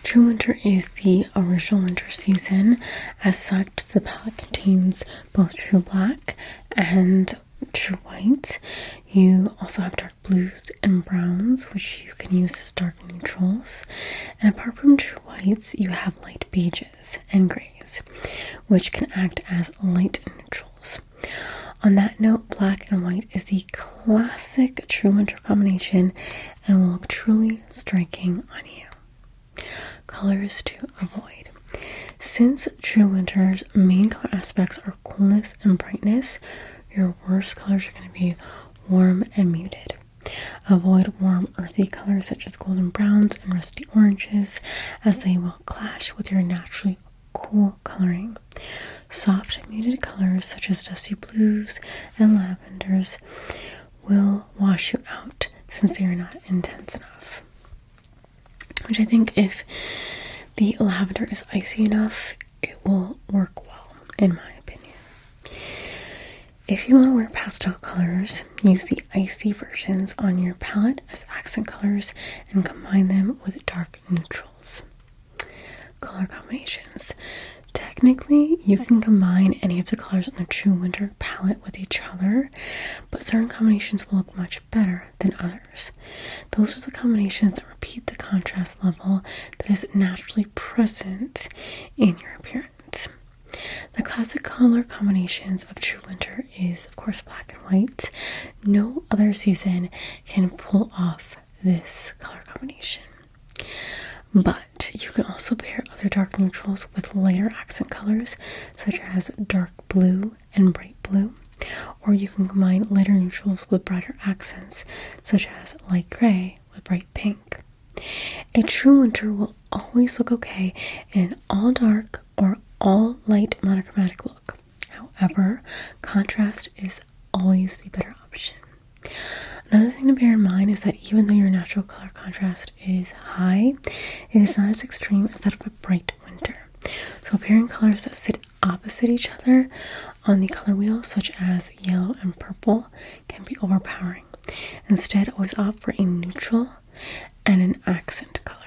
Speaker 1: True winter is the original winter season. As such, the palette contains both true black and true white. You also have dark blues and browns, which you can use as dark neutrals. And apart from true whites, you have light beiges and grays, which can act as light neutrals. On that note, black and white is the classic true winter combination and will look truly striking on you. Colors to avoid. Since true winter's main color aspects are coolness and brightness, your worst colors are going to be warm and muted. Avoid warm, earthy colors such as golden browns and rusty oranges, as they will clash with your naturally cool coloring. Soft, muted colors such as dusty blues and lavenders will wash you out since they are not intense enough. Which I think if the lavender is icy enough, it will work well, in my opinion. If you want to wear pastel colors, use the icy versions on your palette as accent colors and combine them with dark neutrals. Color combinations. Technically, you can combine any of the colors on the true winter palette with each other, but certain combinations will look much better than others. Those are the combinations that repeat the contrast level that is naturally present in your appearance. The classic color combinations of true winter is, of course, black and white. No other season can pull off this color combination. But you can also pair other dark neutrals with lighter accent colors, such as dark blue and bright blue. Or you can combine lighter neutrals with brighter accents, such as light gray with bright pink. A true winter will always look okay in an all dark or all light monochromatic look. However, contrast is always the better option. Another thing to bear in mind is that even though your natural color contrast is high, it is not as extreme as that of a bright winter. So pairing colors that sit opposite each other on the color wheel, such as yellow and purple, can be overpowering. Instead, always opt for a neutral and an accent color.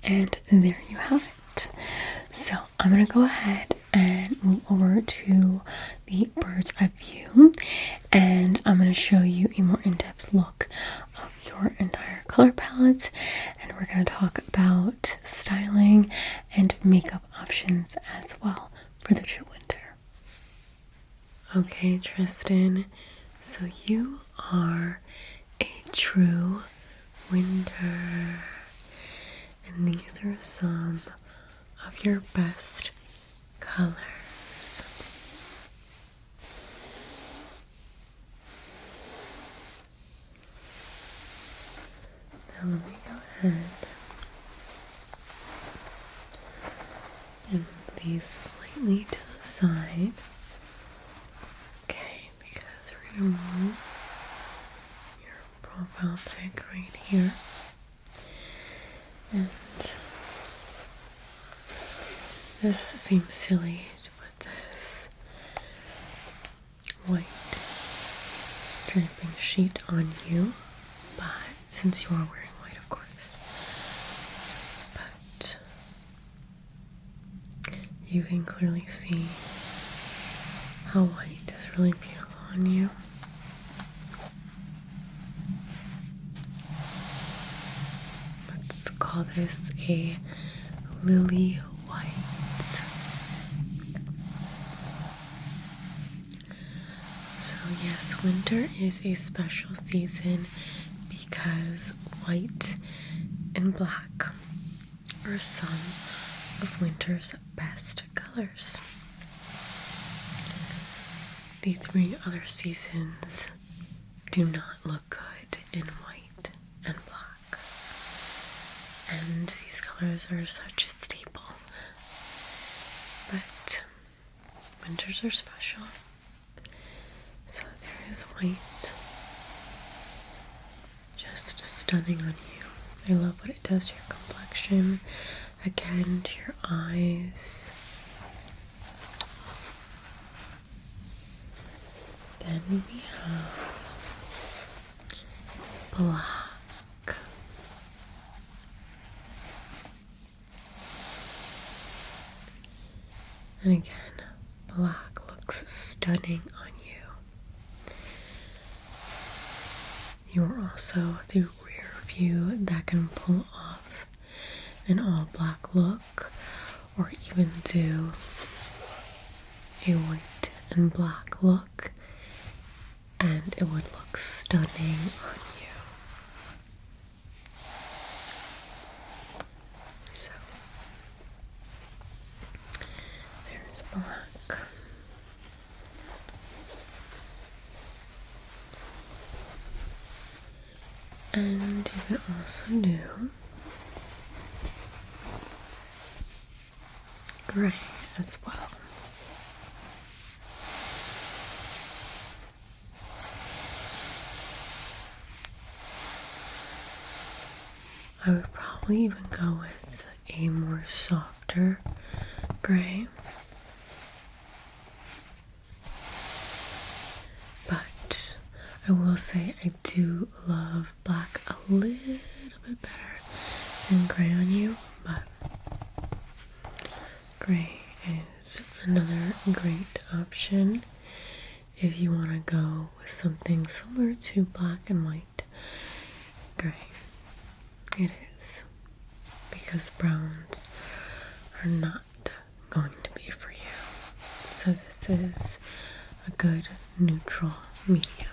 Speaker 1: And there you have it. So I'm going to go ahead and move over to the bird's eye view, and I'm going to show you a more in-depth look of your entire color palette, and we're going to talk about styling and makeup options as well for the true winter. Okay, Tristin, so you are a true winter, and these are some of your best colors. Now let me go ahead and move these slightly to the side. Okay, because we're going to move your profile pic right here. And this seems silly to put this white draping sheet on you, but since you are wearing white, of course, but you can clearly see how white is really beautiful on you. Let's call this a lily white. So yes, winter is a special season because white and black are some of winter's best colors. The three other seasons do not look good in white and black, and these colors are such a staple. But winters are special. So there is white. Just stunning on you. I love what it does to your complexion. Again, to your eyes. Then we have black. And again, black looks stunning on you. You're also the rear view that can pull off an all black look, or even do a white and black look, and it would look stunning on you. So there's black. And you can also do gray as well. I would probably even go with a more softer gray. But I will say I do love black a little bit better than gray on you, but gray is another great option if you want to go with something similar to black and white. Gray. It is, because browns are not going to be for you. So this is a good neutral medium.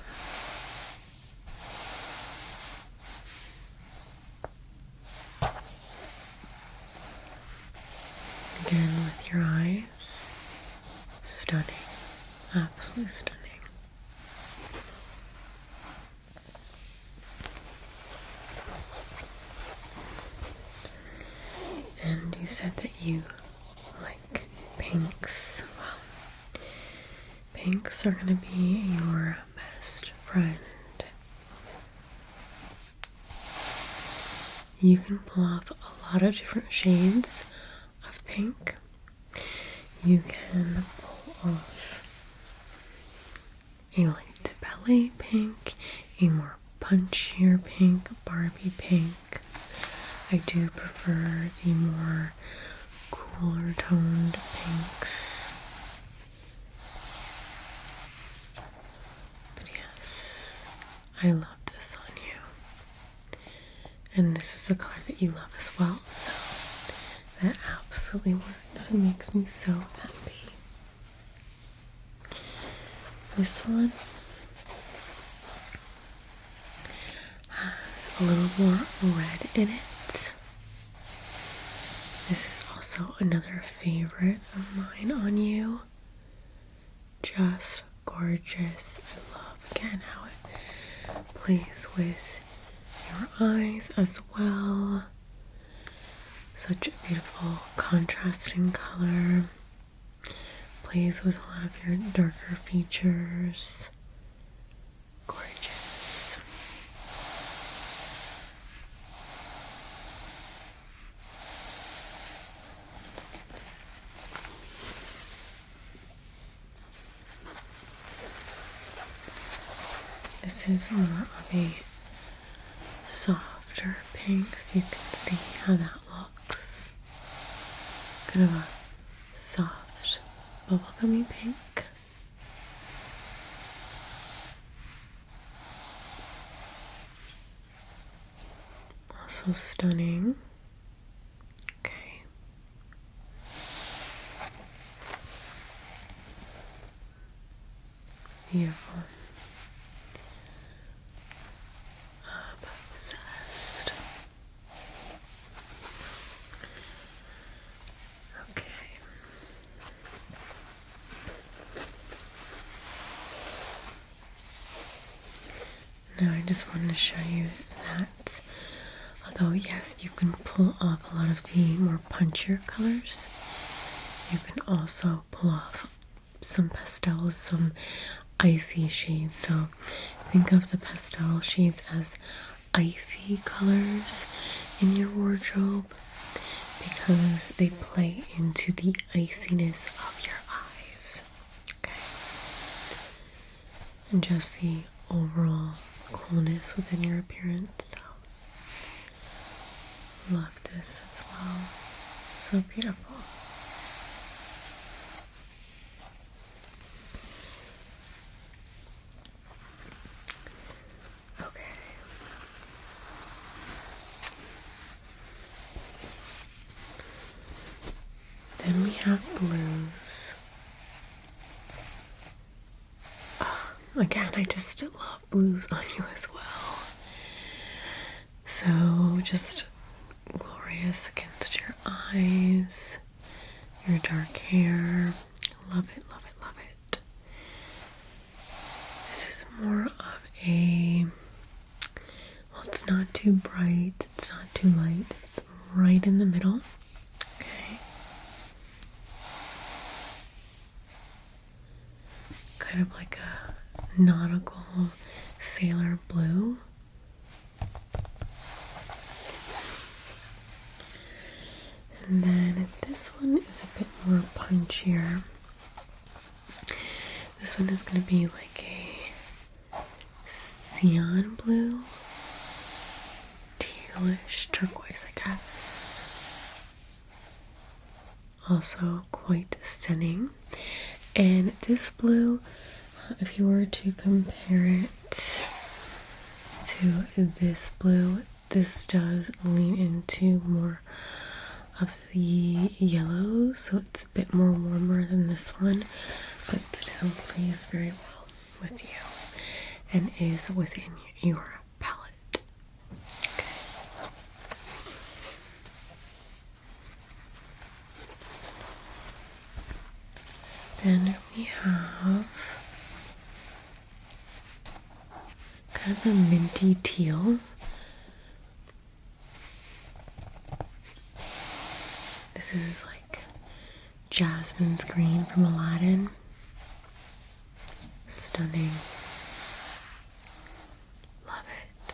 Speaker 1: Again, with your eyes, stunning, absolutely stunning. And you said that you like pinks. Well, pinks are going to be your best friend. You can pull off a lot of different shades of pink. You can pull off a light ballet pink, a more punchier pink, Barbie pink. I do prefer the more cooler toned pinks. But yes, I love this on you. And this is the color that you love as well, so that absolutely works and makes me so happy. This one has a little more red in it. This is also another favorite of mine on you. Just gorgeous. I love again how it plays with your eyes as well. Such a beautiful contrasting color. Plays with a lot of your darker features. Gorgeous. This is more of a softer pink, so you can see how that looks. Kind of a soft bubblegummy pink. Also stunning. Okay. Beautiful. Obsessed. Okay. Now I just wanted to show you that although yes, you can pull off a lot of the more punchier colors, you can also pull off some pastels, some icy shades. So think of the pastel shades as icy colors in your wardrobe because they play into the iciness of your eyes. Okay. And just the overall coolness within your appearance. So love this as well. So beautiful. Okay. Then we have blues. Again, I just love blues on you as well. So just glorious against your eyes, your dark hair. Love it, love it, love it. This is more of a, well, it's not too bright, it's not too light, it's right in the middle. Okay. Kind of like a nautical sailor blue. And then this one is a bit more punchier. This one is going to be like a cyan blue, tealish turquoise, I guess. Also quite stunning. And this blue, if you were to compare it to this blue, this does lean into more of the yellow, so it's a bit more warmer than this one, but still plays very well with you and is within your palette. Okay. Then we have kind of a minty teal. This is like Jasmine's green from Aladdin. Stunning. Love it.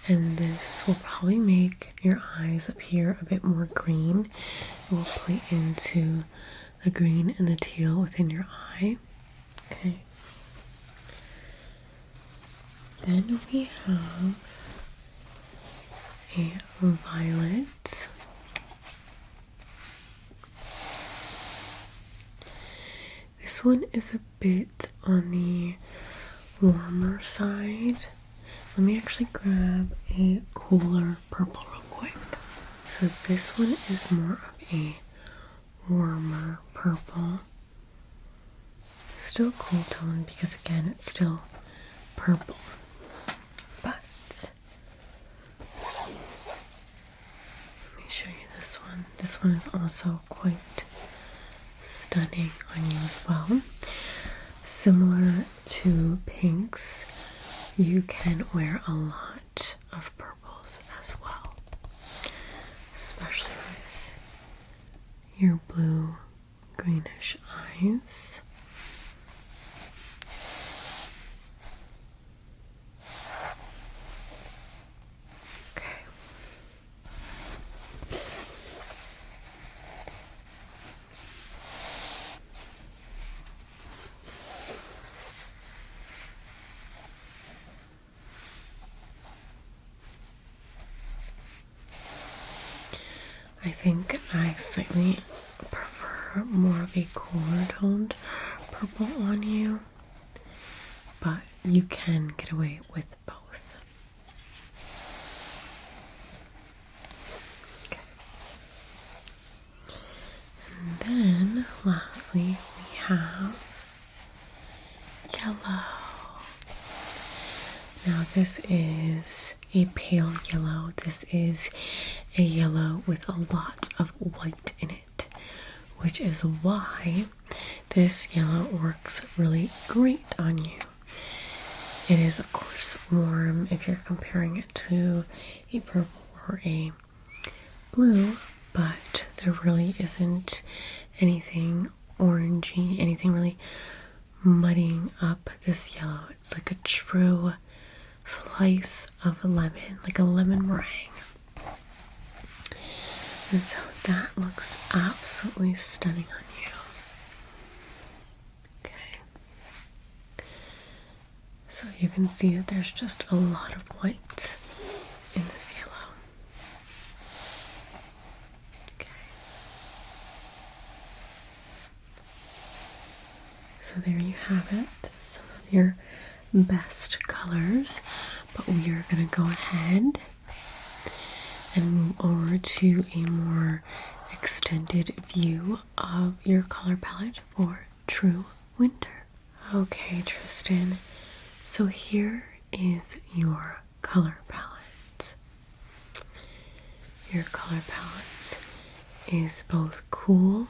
Speaker 1: And this will probably make your eyes appear a bit more green. It will play into the green and the teal within your eye. Okay. Then we have a violet. This one is a bit on the warmer side. Let me actually grab a cooler purple real quick. So this one is more of a warmer purple. Still cool tone because again it's still purple. But let me show you this one. This one is also quite stunning on you as well. Similar to pinks, you can wear a lot of purples as well, especially with your blue greenish eyes. I think I slightly prefer more of a cooler toned purple on you, but you can get away with both. Okay. And then lastly we have yellow. Now this is a pale yellow. This is a yellow with a lot of white in it, which is why this yellow works really great on you. It is, of course, warm if you're comparing it to a purple or a blue, but there really isn't anything orangey, anything really muddying up this yellow. It's like a true slice of lemon, like a lemon meringue. And so that looks absolutely stunning on you. Okay. So you can see that there's just a lot of white in this yellow. Okay. So there you have it, some of your best colors, but we are going to go ahead and move over to a more extended view of your color palette for true winter. Okay, Tristin, so here is your color palette. Your color palette is both cool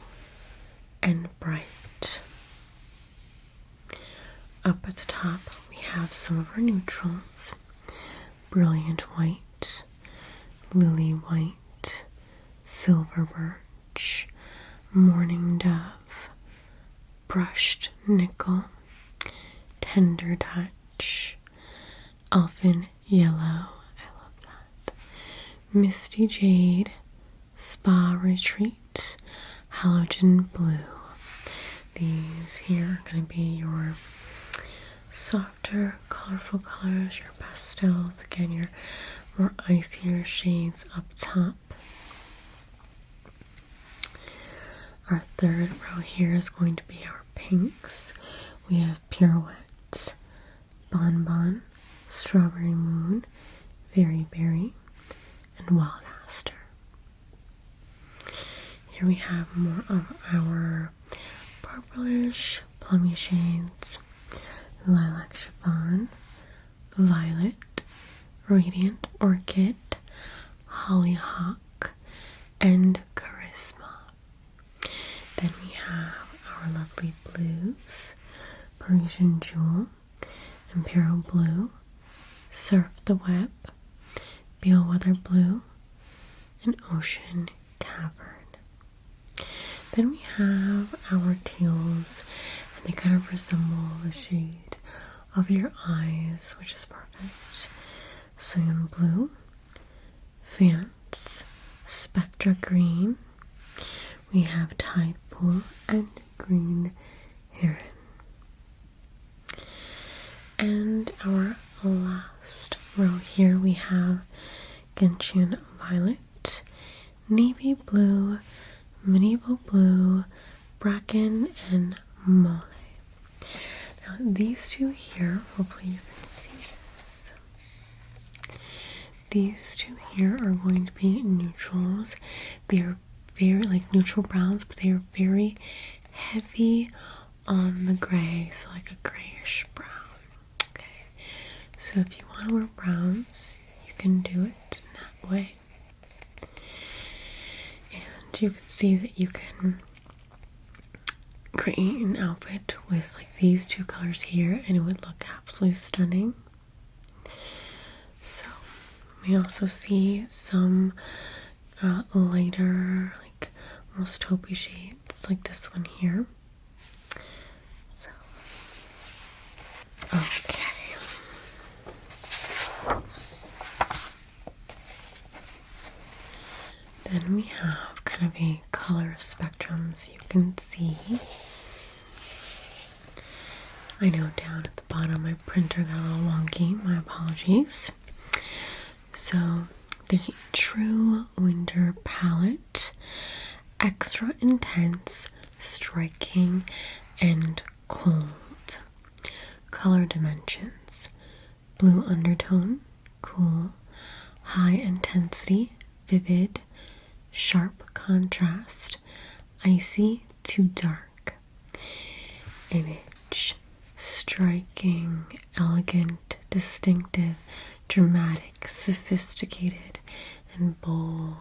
Speaker 1: and bright. Up at the top, we have some of our neutrals: brilliant white, lily white, silver birch, morning dove, brushed nickel, tender touch, elfin yellow, I love that, misty jade, spa retreat, halogen blue. These here are going to be your softer, colorful colors, your pastels, again, your more icier shades up top. Our third row here is going to be our pinks. We have Pirouette, Bonbon, Strawberry Moon, Very Berry, and Wild Aster. Here we have more of our purplish, plummy shades: Lilac Chiffon, Violet, Radiant Orchid, Hollyhock, and Charisma. Then we have our lovely blues: Parisian Jewel, Imperial Blue, Surf the Web, Beelweather Blue, and Ocean Cavern. Then we have our teals, and they kind of resemble the shade of your eyes, which is perfect. Cyan Blue, Fance, Spectra Green, we have Tide Pool, and Green Heron. And our last row here we have Gentian Violet, Navy Blue, Medieval Blue, Bracken, and Mole. Now these two here, hopefully you can see this. These two here are going to be neutrals. They are very like neutral browns, but they are very heavy on the gray, so like a grayish brown. Okay, so if you want to wear browns, you can do it in that way. And you can see that you can create an outfit with like these two colors here, and it would look absolutely stunning. So we also see some lighter, like almost taupey shades, like this one here. So, okay. Then we have kind of a color spectrum, so you can see. I know down at the bottom my printer got a little wonky, my apologies. So the True Winter Palette: extra intense, striking, and cold. Color dimensions: blue undertone, cool, high intensity, vivid, sharp contrast, icy to dark. Image: striking, elegant, distinctive, dramatic, sophisticated, and bold.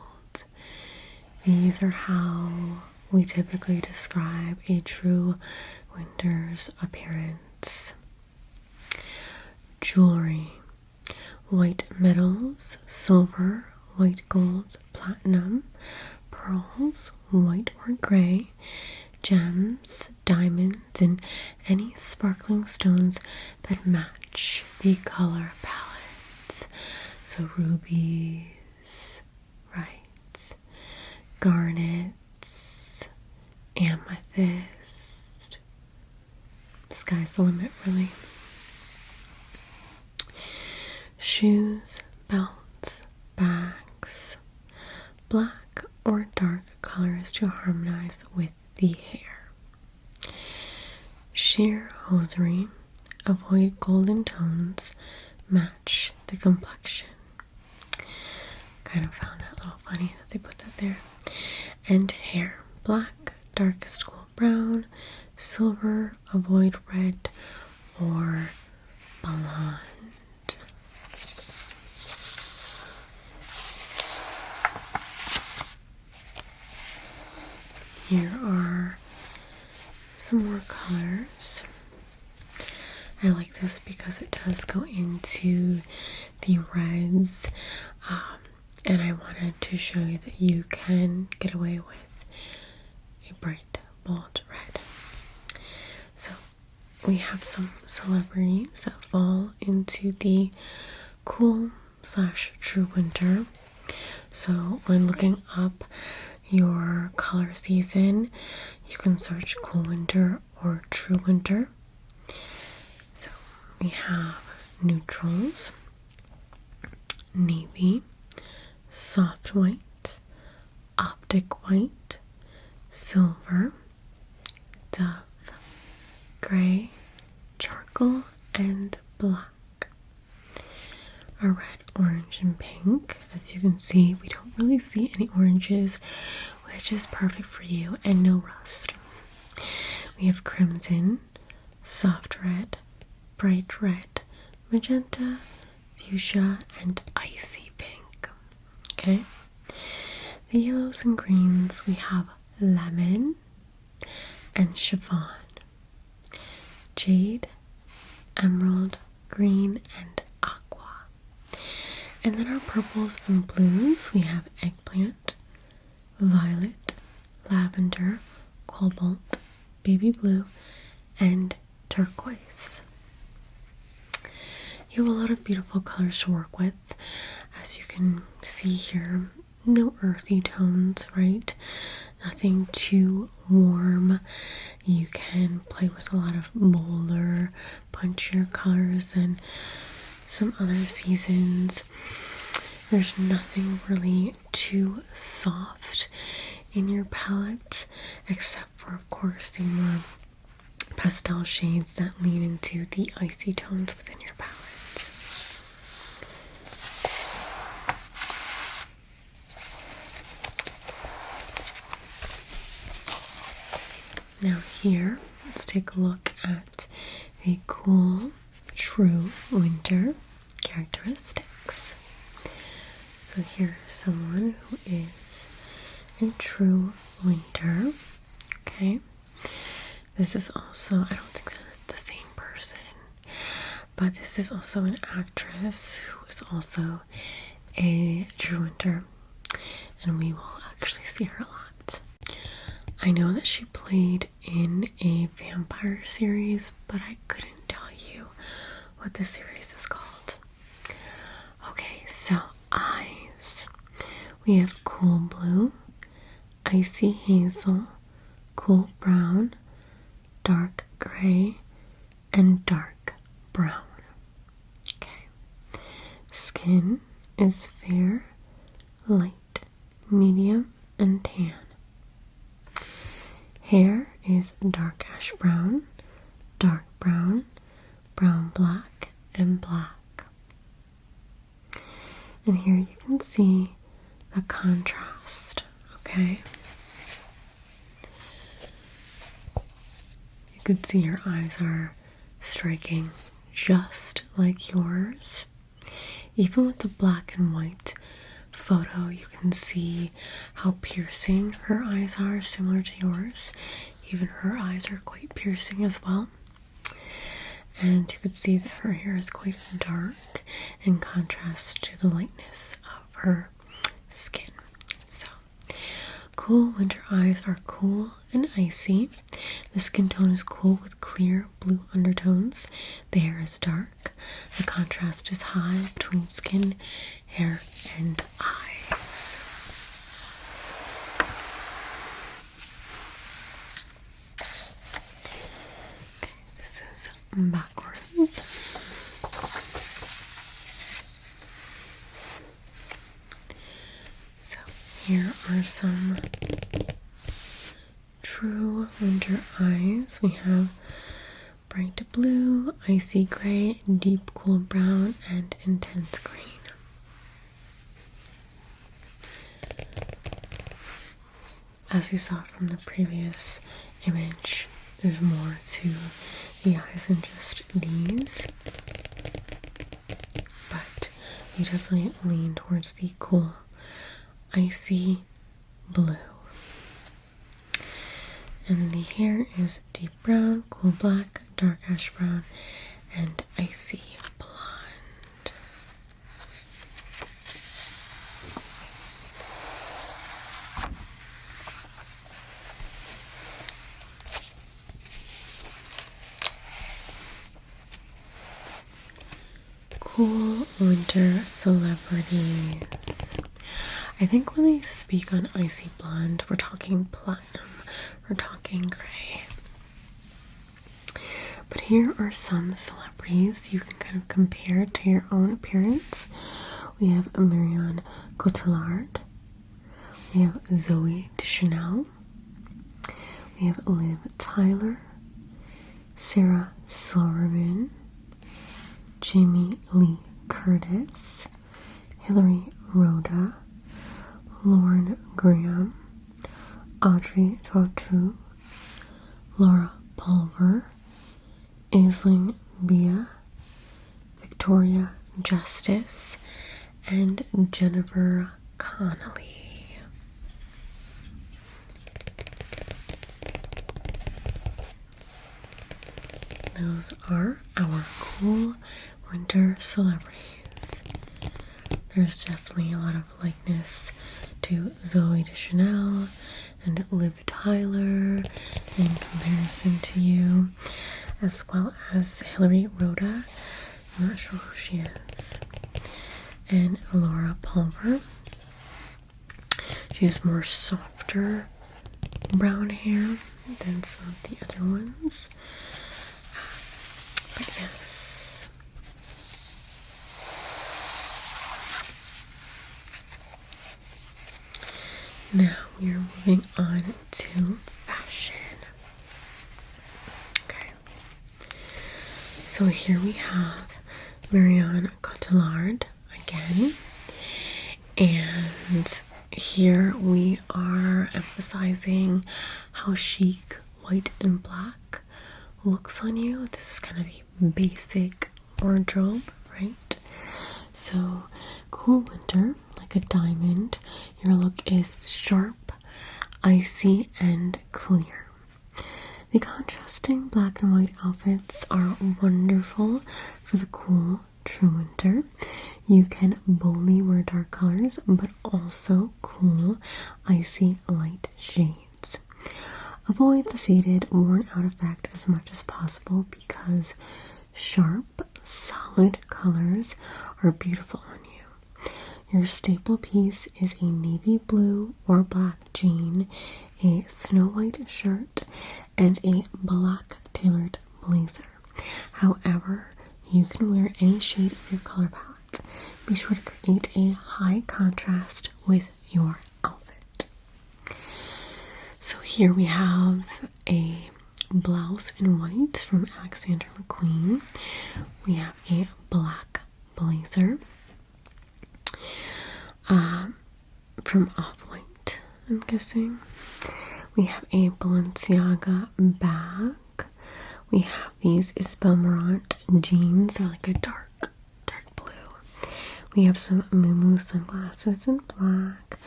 Speaker 1: These are how we typically describe a true winter's appearance. jewelry: white metals, silver, white gold, platinum, pearls, white or gray, gems, diamonds, and any sparkling stones that match the color palette. So rubies, right? Garnets, amethyst. The sky's the limit, really. Shoes, belts, bags, black or dark colors to harmonize with the hair. Sheer hosiery: avoid golden tones, match the complexion. Kind of found that a little funny that they put that there. And hair: black, darkest cool brown, silver, avoid red or blonde. Here are some more colors. I like this because it does go into the reds, and I wanted to show you that you can get away with a bright, bold red. So we have some celebrities that fall into the cool / true winter. So when looking up your color season, you can search cool winter or true winter. So we have neutrals: navy, soft white, optic white, silver, dove, gray, charcoal, and black. A red, orange, and pink. As you can see, we don't really see any oranges, which is perfect for you, and no rust. We have crimson, soft red, bright red, magenta, fuchsia, and icy pink. Okay. The yellows and greens, we have lemon and chiffon, jade, emerald, green, and aqua. And then our purples and blues, we have eggplant, violet, lavender, cobalt, baby blue, and turquoise. You have a lot of beautiful colors to work with. As you can see here, no earthy tones, right? Nothing too warm. You can play with a lot of bolder, punchier colors than some other seasons. There's nothing really too soft in your palette, except for, of course, the more pastel shades that lean into the icy tones within your palette. Now here, let's take a look at the cool, true winter characteristics. So here's someone who is a true winter. Okay. This is also, I don't think they're the same person, but this is also an actress who is also a true winter, and we will actually see her a lot. I know that she played in a vampire series, but I couldn't tell you what the series is called. Okay, so eyes. We have cool blue, icy hazel, cool brown, dark gray, and dark brown. Okay. Skin is fair, light, medium, and tan. Hair is dark ash brown, dark brown, brown black, and black. And here you can see the contrast, okay? You can see her eyes are striking just like yours. Even with the black and white photo, you can see how piercing her eyes are, similar to yours. Even her eyes are quite piercing as well. And you could see that her hair is quite dark in contrast to the lightness of her skin. So, cool winter eyes are cool and icy. The skin tone is cool with clear blue undertones. The hair is dark. The contrast is high between skin, hair, and eyes. Okay, this is backwards. So here are some true winter eyes. We have bright blue, icy gray, deep cool brown, and intense green. As we saw from the previous image, there's more to the eyes than just these, but we definitely lean towards the cool, icy blue. And the hair is deep brown, cool black, dark ash brown, and icy blonde. Cool winter celebrities. I think when they speak on icy blonde, we're talking platinum, we're talking gray. But here are some celebrities you can kind of compare to your own appearance. We have Marion Cotillard. We have Zoe Deschanel. We have Liv Tyler. Sarah Silverman. Jamie Lee Curtis. Hillary Rhoda. Lauren Graham. Audrey Tautou. Laura Pulver. Aisling Bea, Victoria Justice, and Jennifer Connelly. Those are our cool winter celebrities. There's definitely a lot of likeness to Zoe Deschanel and Liv Tyler in comparison to you, as well as Hillary Rhoda, I'm not sure who she is, and Laura Pulver. She has more softer brown hair than some of the other ones. But yes. Now we are moving on to fashion. Okay. So here we have Marion Cotillard again. And here we are emphasizing how chic white and black looks on you. This is kind of a basic wardrobe, right? So cool winter, like a diamond. Your look is sharp, icy, and clear. The contrasting black and white outfits are wonderful for the cool, true winter. You can boldly wear dark colors, but also cool, icy, light shades. Avoid the faded, worn out effect as much as possible because sharp, solid colors are beautiful on you. Your staple piece is a navy blue or black jean, a snow white shirt, and a black tailored blazer. However, you can wear any shade of your color palette. Be sure to create a high contrast with your outfit. So here we have a blouse in white from Alexander McQueen. We have a black blazer from Off-White, I'm guessing. We have a Balenciaga bag. We have these Isabel Marant jeans. They're like a dark blue. We have some Mumu sunglasses in black.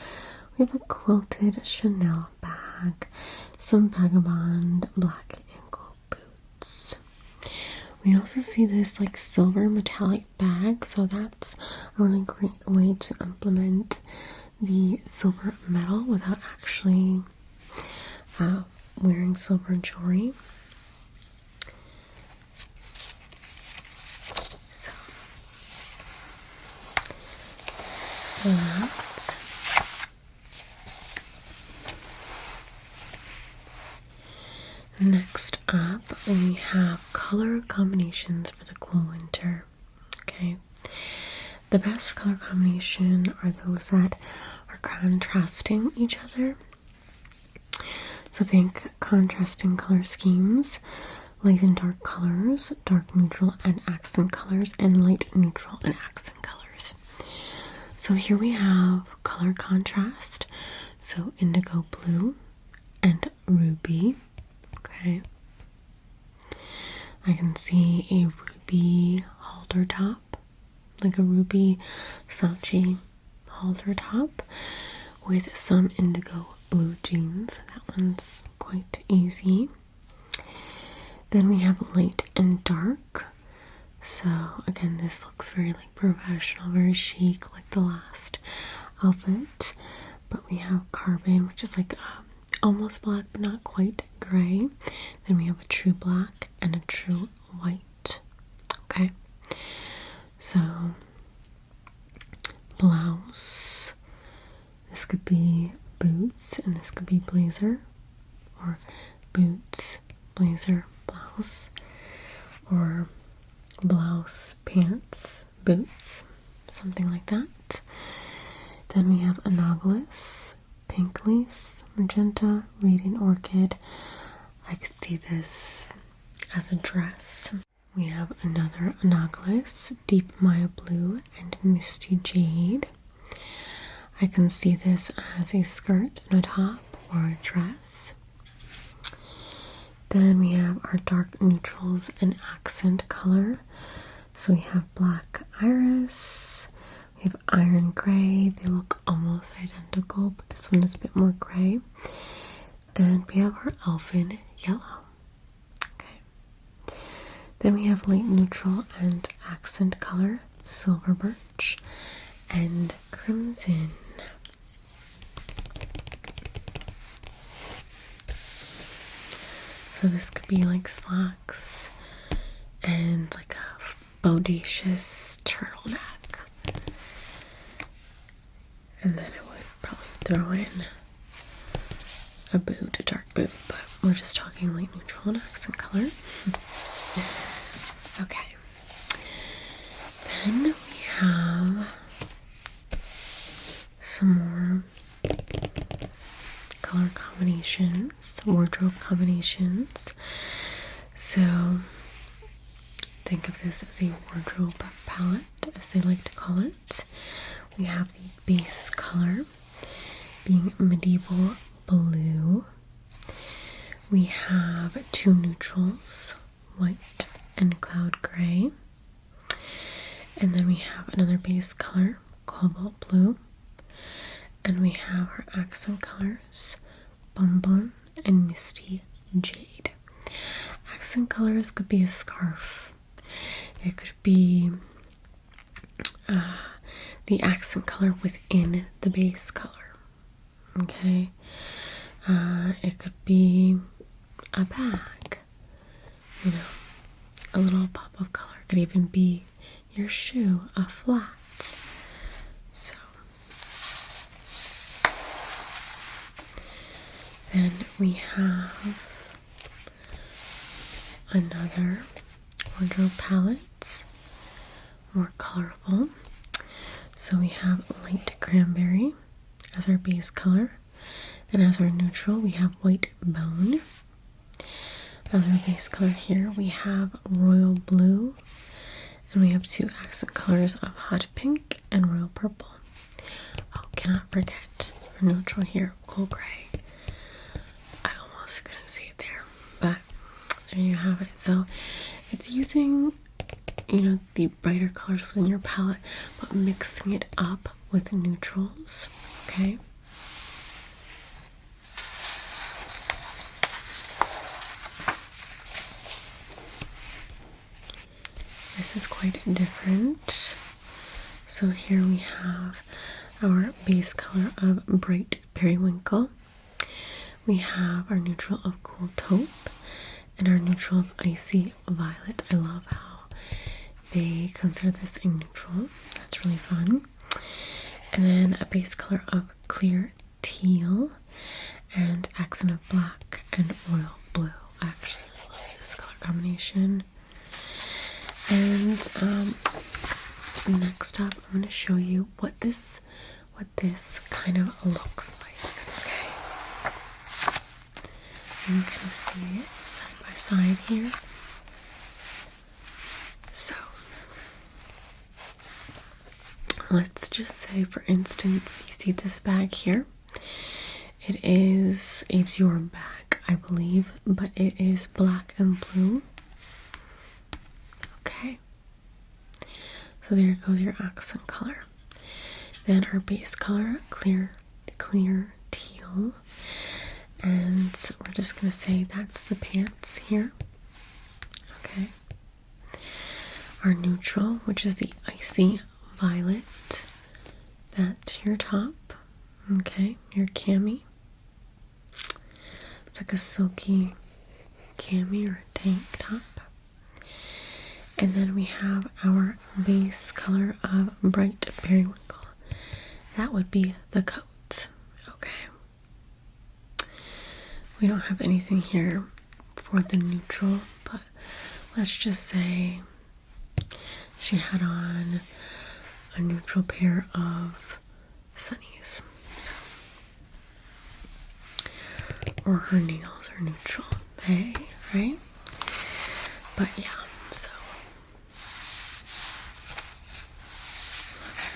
Speaker 1: We have a quilted Chanel bag. Some Vagabond black ankle boots. We also see this like silver metallic bag, so that's a really great way to implement the silver metal without actually wearing silver jewelry. So there's that. Next up, we have color combinations for the cool winter. Okay, the best color combination are those that are contrasting each other. So think contrasting color schemes, light and dark colors, dark neutral and accent colors, and light neutral and accent colors. So here we have color contrast, so indigo blue and ruby. Okay, I can see a ruby halter top, like a ruby slouchy halter top with some indigo blue jeans. That one's quite easy. Then we have light and dark. So again, this looks very like professional, very chic, like the last outfit. But we have carbon, which is like almost black but not quite gray. Then we have a true black and a true white. Okay, so blouse, this could be boots and this could be blazer, or boots, blazer, blouse, or blouse, pants, boots, something like that. Then we have anomalous, pink lace, magenta, radiant orchid. I could see this as a dress. We have another anomalous, deep Maya blue and misty jade. I can see this as a skirt and a top or a dress. Then we have our dark neutrals and accent color. So we have black iris, we have iron gray. They look almost identical, but this one is a bit more gray. And we have our elfin yellow. Okay. Then we have light neutral and accent color, silver birch and crimson. So this could be like slacks and like a bodacious turtleneck. And then I would probably throw in a boot, a dark boot, but we're just talking light neutral and accent color. Okay. Then we have some more color combinations, wardrobe combinations. So think of this as a wardrobe palette, as they like to call it. We have the base color being medieval blue. We have two neutrals, white and cloud gray. And then we have another base color, cobalt blue. And we have our accent colors, bonbon and misty jade. Accent colors could be a scarf. It could be the accent color within the base color. Okay. It could be a bag, you know, a little pop of color. It could even be your shoe, a flat. So then we have another wardrobe palette, more colorful. So we have light cranberry as our base color, and as our neutral we have white bone. As our base color here we have royal blue, and we have two accent colors of hot pink and royal purple. Oh, cannot forget for neutral here, cool gray. I almost couldn't see it there, but there you have it. So it's using, you know, the brighter colors within your palette, but mixing it up with neutrals. Okay. This is quite different. So here we have our base color of Bright Periwinkle. We have our neutral of Cool Taupe and our neutral of Icy Violet. I love how they consider this a neutral. That's really fun. And then a base color of Clear Teal and accent of Black and Royal Blue. I actually love this color combination. And next up, I'm going to show you what this kind of looks like. Okay, you can kind of see it side by side here. So let's just say, for instance, you see this bag here. It's your bag, I believe, but it is black and blue. Okay, so there goes your accent color. Then our base color, clear teal, and we're just gonna say that's the pants here. Okay, our neutral, which is the Icy Violet, that's your top. Okay, your cami. It's like a silky cami or a tank top. And then we have our base color of Bright Periwinkle. That would be the coat. Okay. We don't have anything here for the neutral, but let's just say she had on a neutral pair of sunnies. Or her nails are neutral. Hey, right? But yeah, so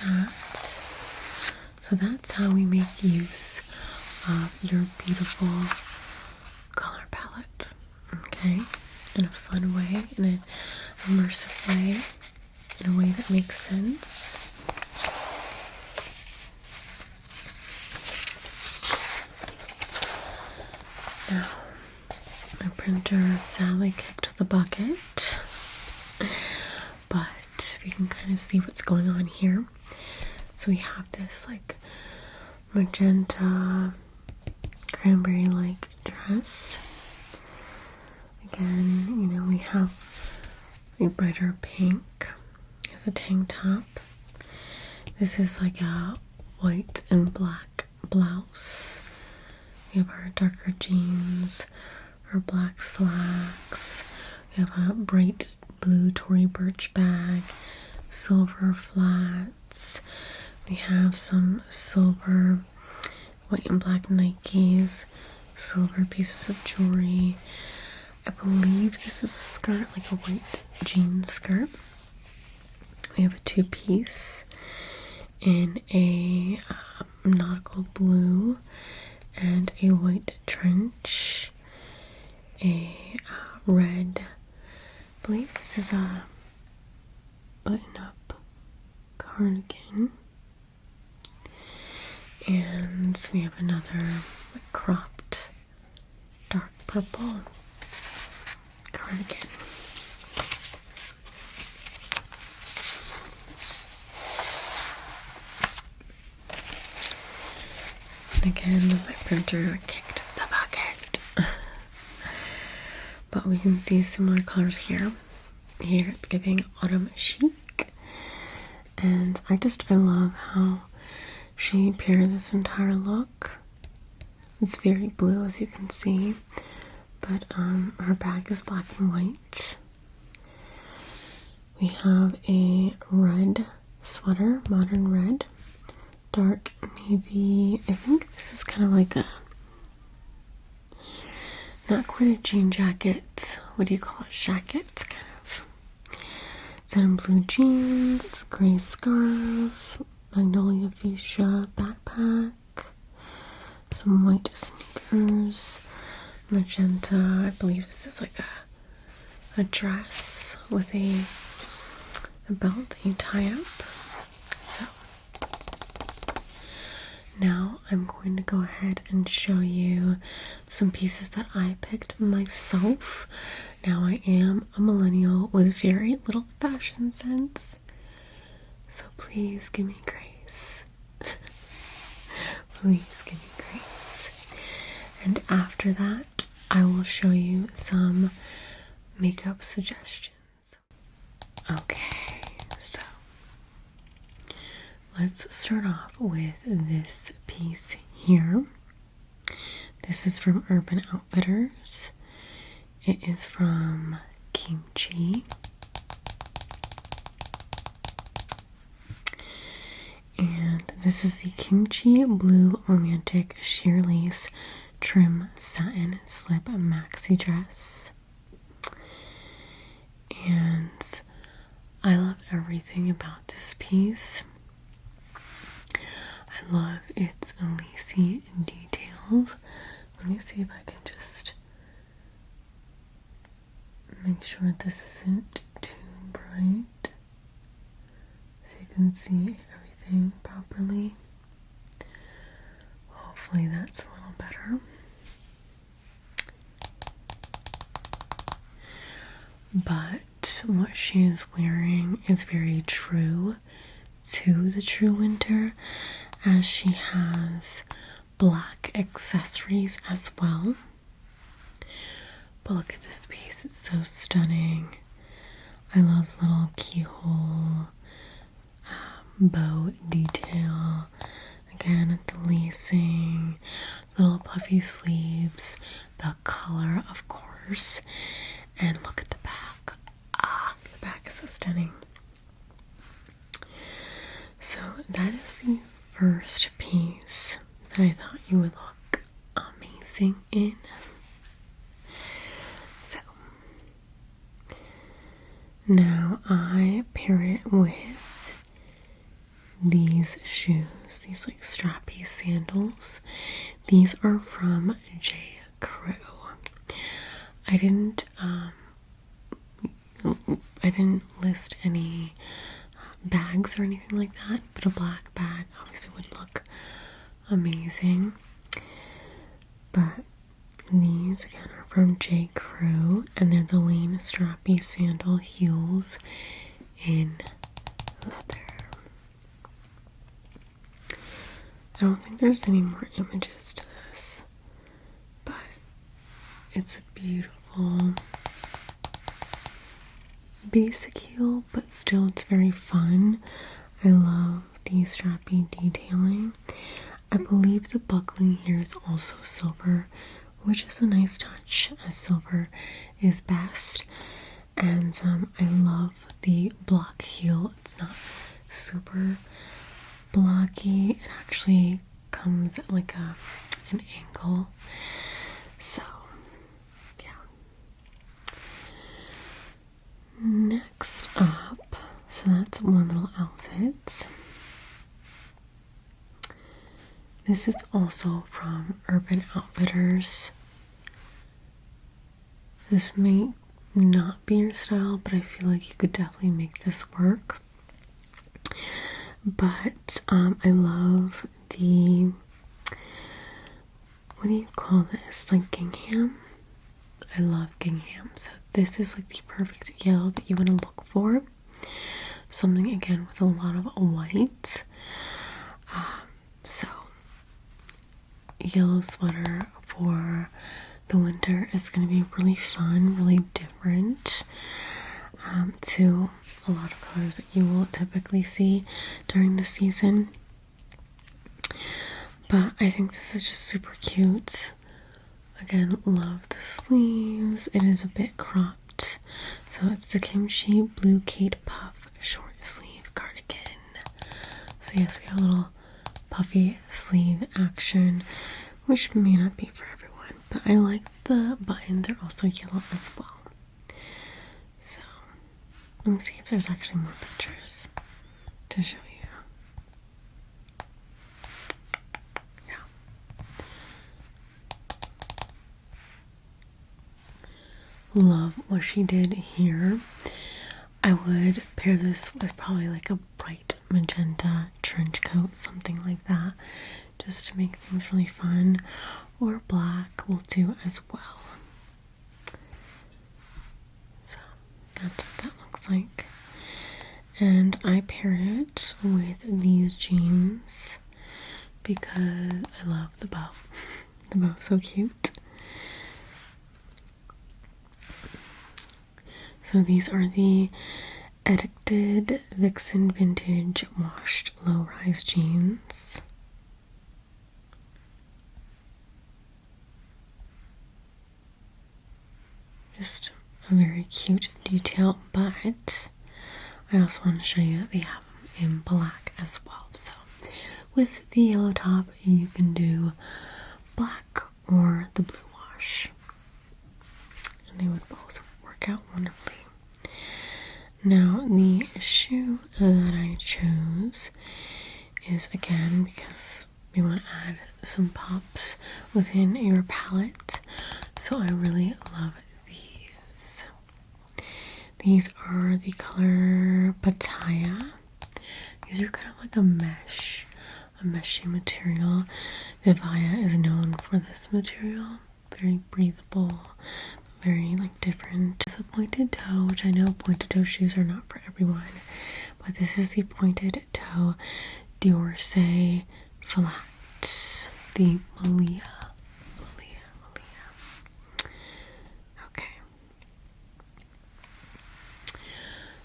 Speaker 1: that. So that's how we make use of your beautiful color palette. Okay? In a fun way, in an immersive way, in a way that makes sense. Now, my printer sadly kept the bucket, but we can kind of see what's going on here. So we have this like magenta cranberry-like dress. Again, you know, we have a brighter pink as a tank top. This is like a white and black blouse. We have our darker jeans, our black slacks. We have a bright blue Tory Burch bag, silver flats. We have some silver, white and black Nikes, silver pieces of jewelry. I believe this is a skirt, like a white jean skirt. We have a two-piece in a nautical blue and a white trench, a red, I believe this is a button-up cardigan, and we have another like, cropped dark purple cardigan. And again, my printer kicked the bucket. But we can see similar colors here. Here it's giving autumn chic. And I love how she paired this entire look. It's very blue, as you can see. But her bag is black and white. We have a red sweater, modern red. Dark navy. I think this is kind of like a, not quite a jean jacket. What do you call it? Jacket, kind of. Denim blue jeans, gray scarf, magnolia fuchsia backpack, some white sneakers, magenta. I believe this is like a dress with a belt that you tie up. Now I'm going to go ahead and show you some pieces that I picked myself Now I am a millennial with very little fashion sense, so please give me grace. Please give me grace. And after that, I will show you some makeup suggestions. Okay, so let's start off with this piece here. This is from Urban Outfitters. It is from Kimchi. And this is the Kimchi Blue Romantic Sheer Lace Trim Satin Slip Maxi Dress. And I love everything about this piece. I love its lacy details. Let me see if I can just make sure this isn't too bright so you can see everything properly. Hopefully that's a little better. But what she is wearing is very true to the true winter, as she has black accessories as well. But look at this piece, it's so stunning. I love little keyhole bow detail. Again, the lacing, little puffy sleeves, the color, of course. And look at the back. The back is so stunning. So that is the first piece that I thought you would look amazing in. So now I pair it with these shoes, these like strappy sandals. These are from J. Crew. I didn't list any bags or anything like that, but a black bag obviously would look amazing. But these again are from J. Crew, and they're the Lane strappy sandal heels in leather. I don't think there's any more images to this, but it's a beautiful basic heel, but still it's very fun. I love the strappy detailing. I believe the buckling here is also silver, which is a nice touch, as silver is best. And I love the block heel. It's not super blocky. It actually comes at like an angle. So next up, so that's one little outfit. This is also from Urban Outfitters. This may not be your style, but I feel like you could definitely make this work. But I love the, what do you call this, like gingham? I love gingham, so this is like the perfect yellow that you want to look for. Something again with a lot of white. So yellow sweater for the winter is going to be really fun, really different to a lot of colors that you will typically see during the season. But I think this is just super cute. Again, love the sleeves. It is a bit cropped. So it's the Kimchi Blue Kate Puff short sleeve cardigan. So yes, we have a little puffy sleeve action, which may not be for everyone, but I like the buttons are also yellow as well. So let me see if there's actually more pictures to show you. Love what she did here. I would pair this with probably like a bright magenta trench coat, something like that, just to make things really fun, or black will do as well. like. And I paired it with these jeans because I love the bow. The bow is so cute. So these are the Addicted Vixen Vintage Washed Low-Rise Jeans. Just a very cute detail, but I also want to show you that they have them in black as well. So with the yellow top, you can do black or the blue wash, and they would both work out wonderfully. Now, the shoe that I chose is, again, because we want to add some pops within your palette, so I really love these. These are the color Pattaya. These are kind of like a meshy material. Vivaya is known for this material. Very breathable, very like different. It's a pointed toe, which I know pointed toe shoes are not for everyone, but this is the pointed toe d'Orsay flat, the Malia. Okay.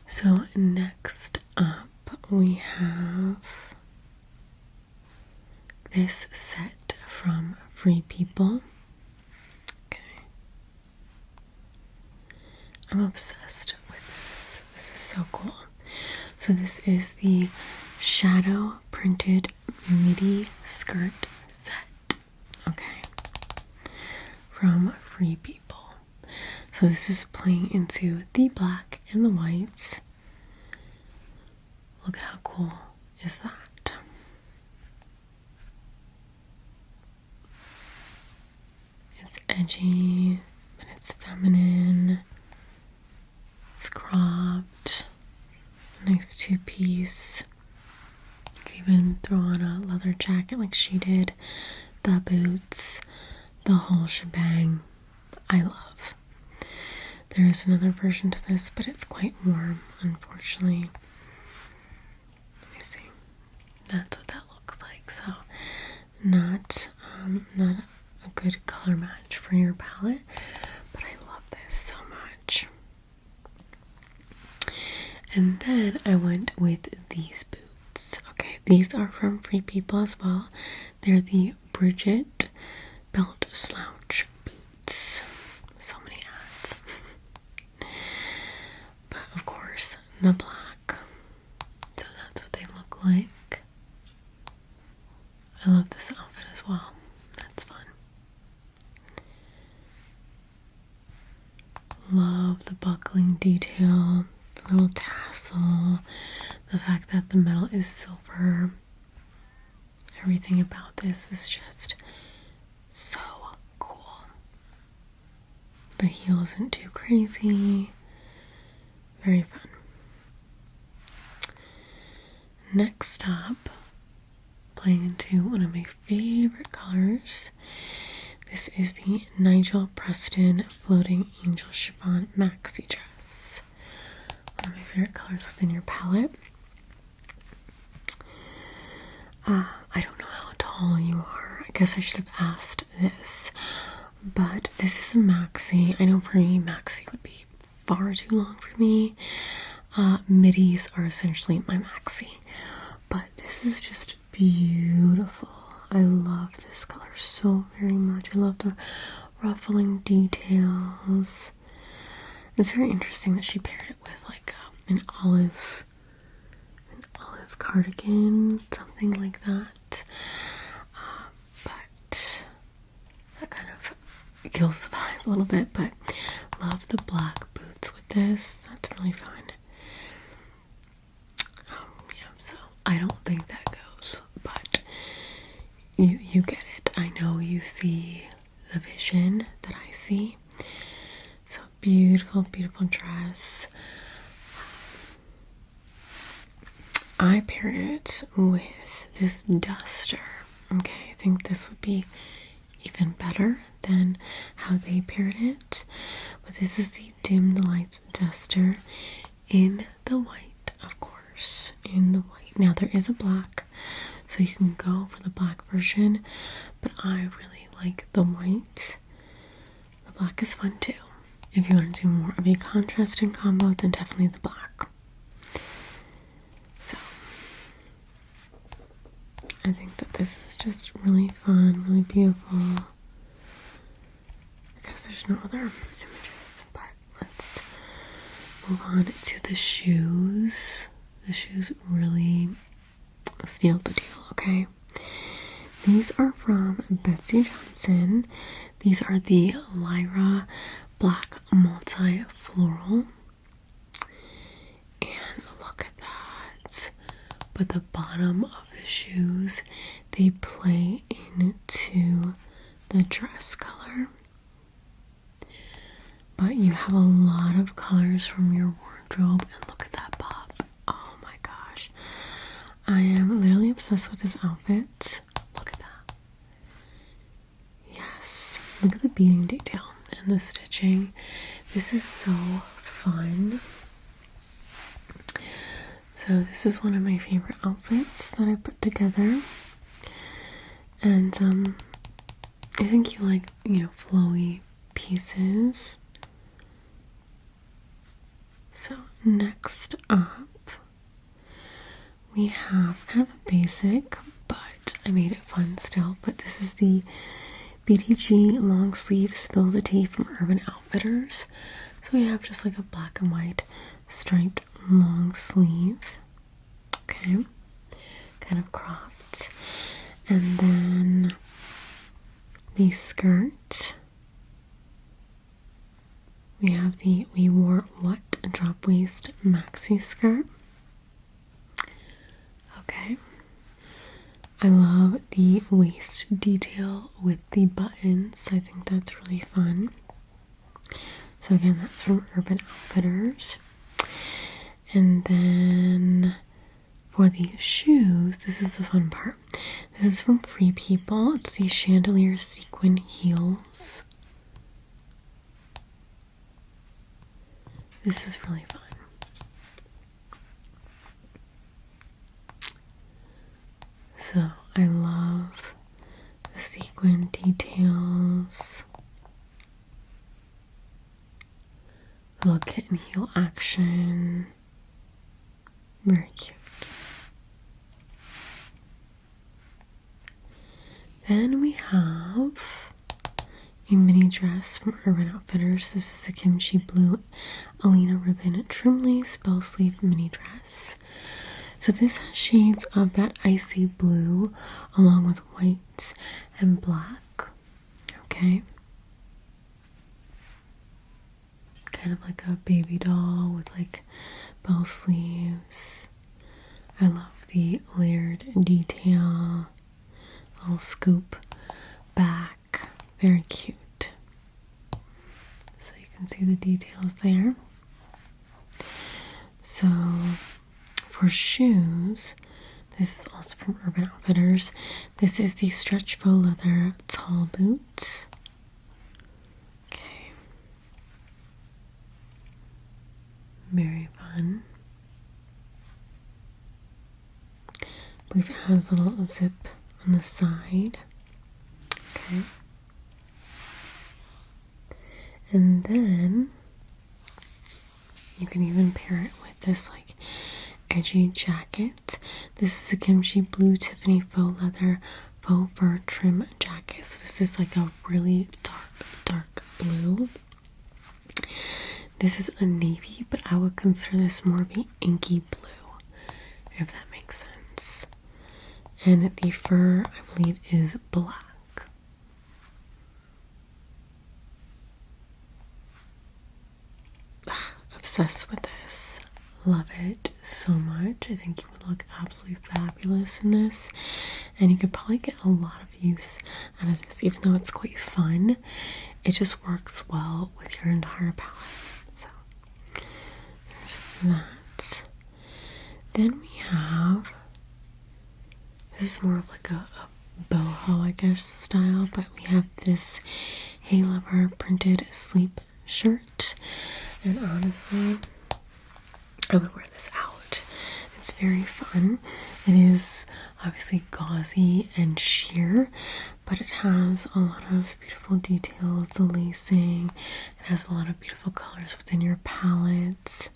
Speaker 1: So next up we have this set from Free People. I'm obsessed with this. This is so cool. So this is the shadow printed midi skirt set. Okay. From Free People. So this is playing into the black and the whites. Look at how cool is that? It's edgy, but it's feminine. It's cropped, a nice two-piece. You could even throw on a leather jacket like she did, the boots, the whole shebang. I love. There is another version to this, but it's quite warm, unfortunately. Let me see. That's what that looks like. So, not a good color match for your palette, but I love this so much. And then I went with these boots. Okay, these are from Free People as well. They're the Bridget belt slouch boots. So many ads. But of course, the black. So that's what they look like. I love this outfit as well. That's fun. Love the buckling detail. Little tassel, the fact that the metal is silver. Everything about this is just so cool. The heel isn't too crazy. Very fun. Next up, playing into one of my favorite colors. This is the Nigel Preston Floating Angel Chiffon Maxi Dress. One of my favorite colors within your palette. I don't know how tall you are. I guess I should have asked this. But this is a maxi. I know for me, maxi would be far too long for me. Middies are essentially my maxi. But this is just beautiful. I love this color so very much. I love the ruffling details. It's very interesting that she paired it with like an olive cardigan, something like that. But that kind of kills the vibe a little bit. But love the black boots with this. That's really fun. Yeah, so I don't think that goes, but you get it. I know you see the vision that I see. So beautiful, beautiful dress. I paired it with this duster. Okay, I think this would be even better than how they paired it. But this is the Dim the Lights duster in the white, of course, in the white. Now there is a black, so you can go for the black version, but I really like the white. The black is fun too. If you want to do more of a contrasting combo, then definitely the black. So I think that this is just really fun, really beautiful. I guess there's no other images, but let's move on to the shoes. The shoes really seal the deal, okay? These are from Betsy Johnson. These are the Lyra Black Multi-Floral. And look at that. But the bottom of the shoes, they play into the dress color. But you have a lot of colors from your wardrobe, and look at that pop. Oh my gosh. I am literally obsessed with this outfit. Look at that. Yes. Look at the beading detail and the stitching. This is so fun. So this is one of my favorite outfits that I put together. And I think you like, flowy pieces. So next up, we have kind of a basic, but I made it fun still. But this is the BDG long sleeve Spill the Tea from Urban Outfitters. So we have just like a black and white striped long sleeve. Okay, kind of cropped. And then the skirt. We have the We Wore What drop waist maxi skirt. Okay. I love the waist detail with the buttons. I think that's really fun. So again, that's from Urban Outfitters. And then for the shoes, this is the fun part. This is from Free People. It's the chandelier sequin heels. This is really fun. So I love the sequin details. The little kitten heel action. Very cute. Then we have a mini dress from Urban Outfitters. This is the Kimchi Blue Alina Ribbon Trim Lace Bell Sleeve mini dress. So this has shades of that icy blue along with white and black. Okay. Kind of like a baby doll with like bell sleeves. I love the layered detail. Little scoop back. Very cute. So you can see the details there. So for shoes, this is also from Urban Outfitters. This is the stretch faux leather tall boot. Okay. Very fun. I believe it has a little zip on the side. Okay. And then you can even pair it with this like edgy jacket. This is a Kimchi Blue Tiffany faux leather faux fur trim jacket. So this is like a really dark blue. This is a navy, but I would consider this more of an inky blue, if that makes sense. And the fur, I believe, is black. Obsessed with this. Love it so much. I think you would look absolutely fabulous in this. And you could probably get a lot of use out of this. Even though it's quite fun, it just works well with your entire palette. So, there's that. Then we have... This is more of like a boho, I guess, style, but we have this Hey Lover printed sleep shirt, and honestly, I would wear this out. It's very fun. It is obviously gauzy and sheer, but it has a lot of beautiful details, the lacing. It has a lot of beautiful colors within your palette.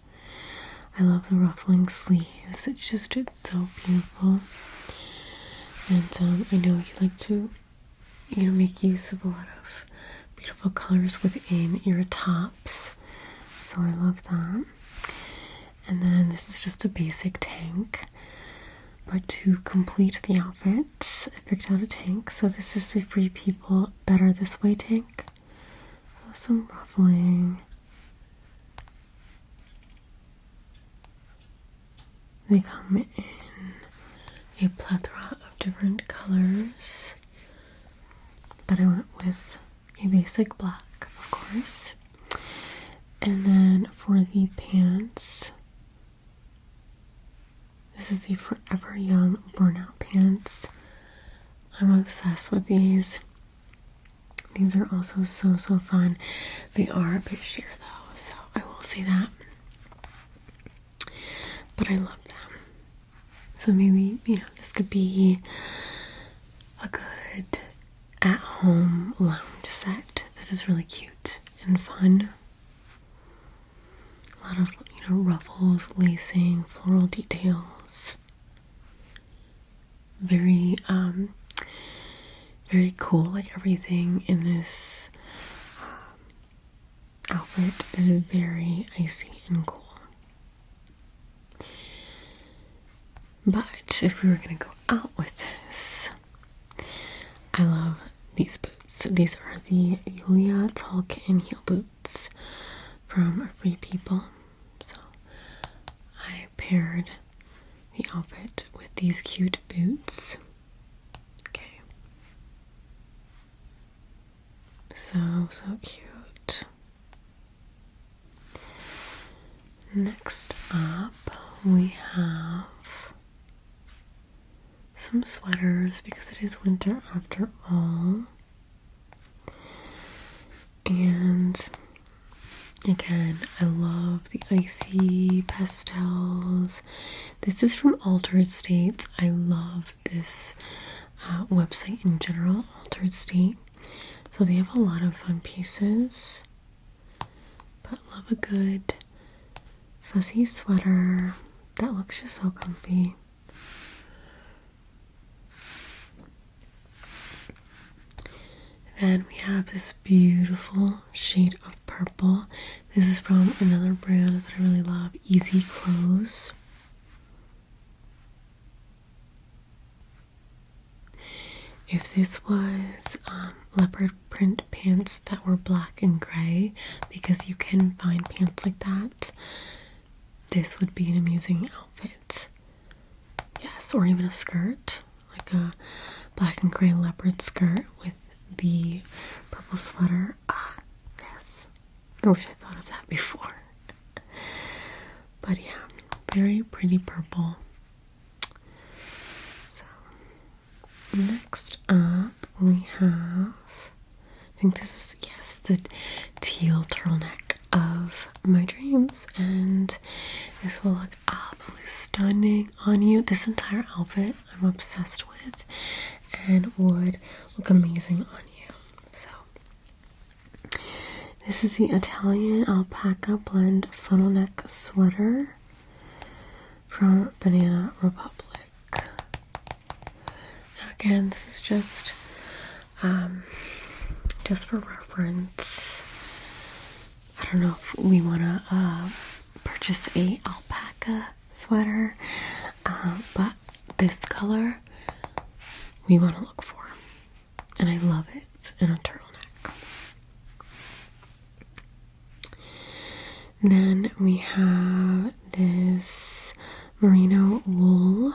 Speaker 1: I love the ruffling sleeves. It's so beautiful. And I know you like to, make use of a lot of beautiful colors within your tops. So I love that. And then this is just a basic tank. But to complete the outfit, I picked out a tank. So this is the Free People Better This Way tank. Some ruffling. They come in a plethora of different colors. But I went with a basic black, of course. And then for the pants, this is the Forever Young Burnout pants. I'm obsessed with these. These are also so fun. They are a bit sheer though, so I will say that. But I love them. So maybe, this could be a good at-home lounge set that is really cute and fun. A lot of, ruffles, lacing, floral details. Very, very cool. Like everything in this outfit is very icy and cool. But if we were going to go out with this, I love these boots. These are the Julia Tolkien heel boots from Free People. So I paired the outfit with these cute boots. Okay. So cute. Next up, we have some sweaters because it is winter after all. And again, I love the icy pastels. This is from Altered States. I love this website in general, Altered State. So they have a lot of fun pieces. But love a good fuzzy sweater that looks just so comfy. Then we have this beautiful shade of purple. This is from another brand that I really love, Easy Clothes. If this was leopard print pants that were black and gray, because you can find pants like that, this would be an amazing outfit. Yes, or even a skirt, like a black and gray leopard skirt with the purple sweater. Yes. I wish I thought of that before. But yeah, very pretty purple. So, next up we have, I think this is, yes, the teal turtleneck of my dreams. And this will look absolutely stunning on you. This entire outfit I'm obsessed with and would look amazing on you. So this is the Italian alpaca blend funnel neck sweater from Banana Republic. Now again, this is just for reference. I don't know if we want to purchase a alpaca sweater, but this color we want to look for, and I love it in a turtleneck. Then we have this merino wool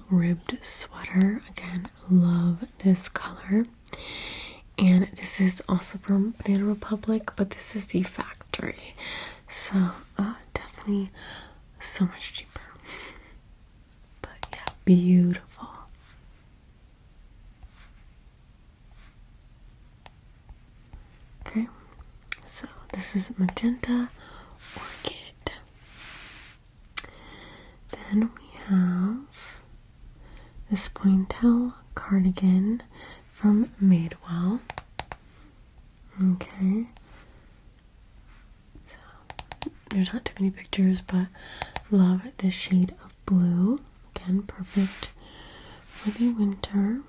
Speaker 1: ribbed sweater. Again, love this color. And this is also from Banana Republic, but this is the factory, so definitely so much cheaper. But yeah, beautiful. Okay, so This is Magenta Orchid. Then we have this pointel cardigan from Madewell. Okay. So, there's not too many pictures, but love this shade of blue. Again, perfect for the winter.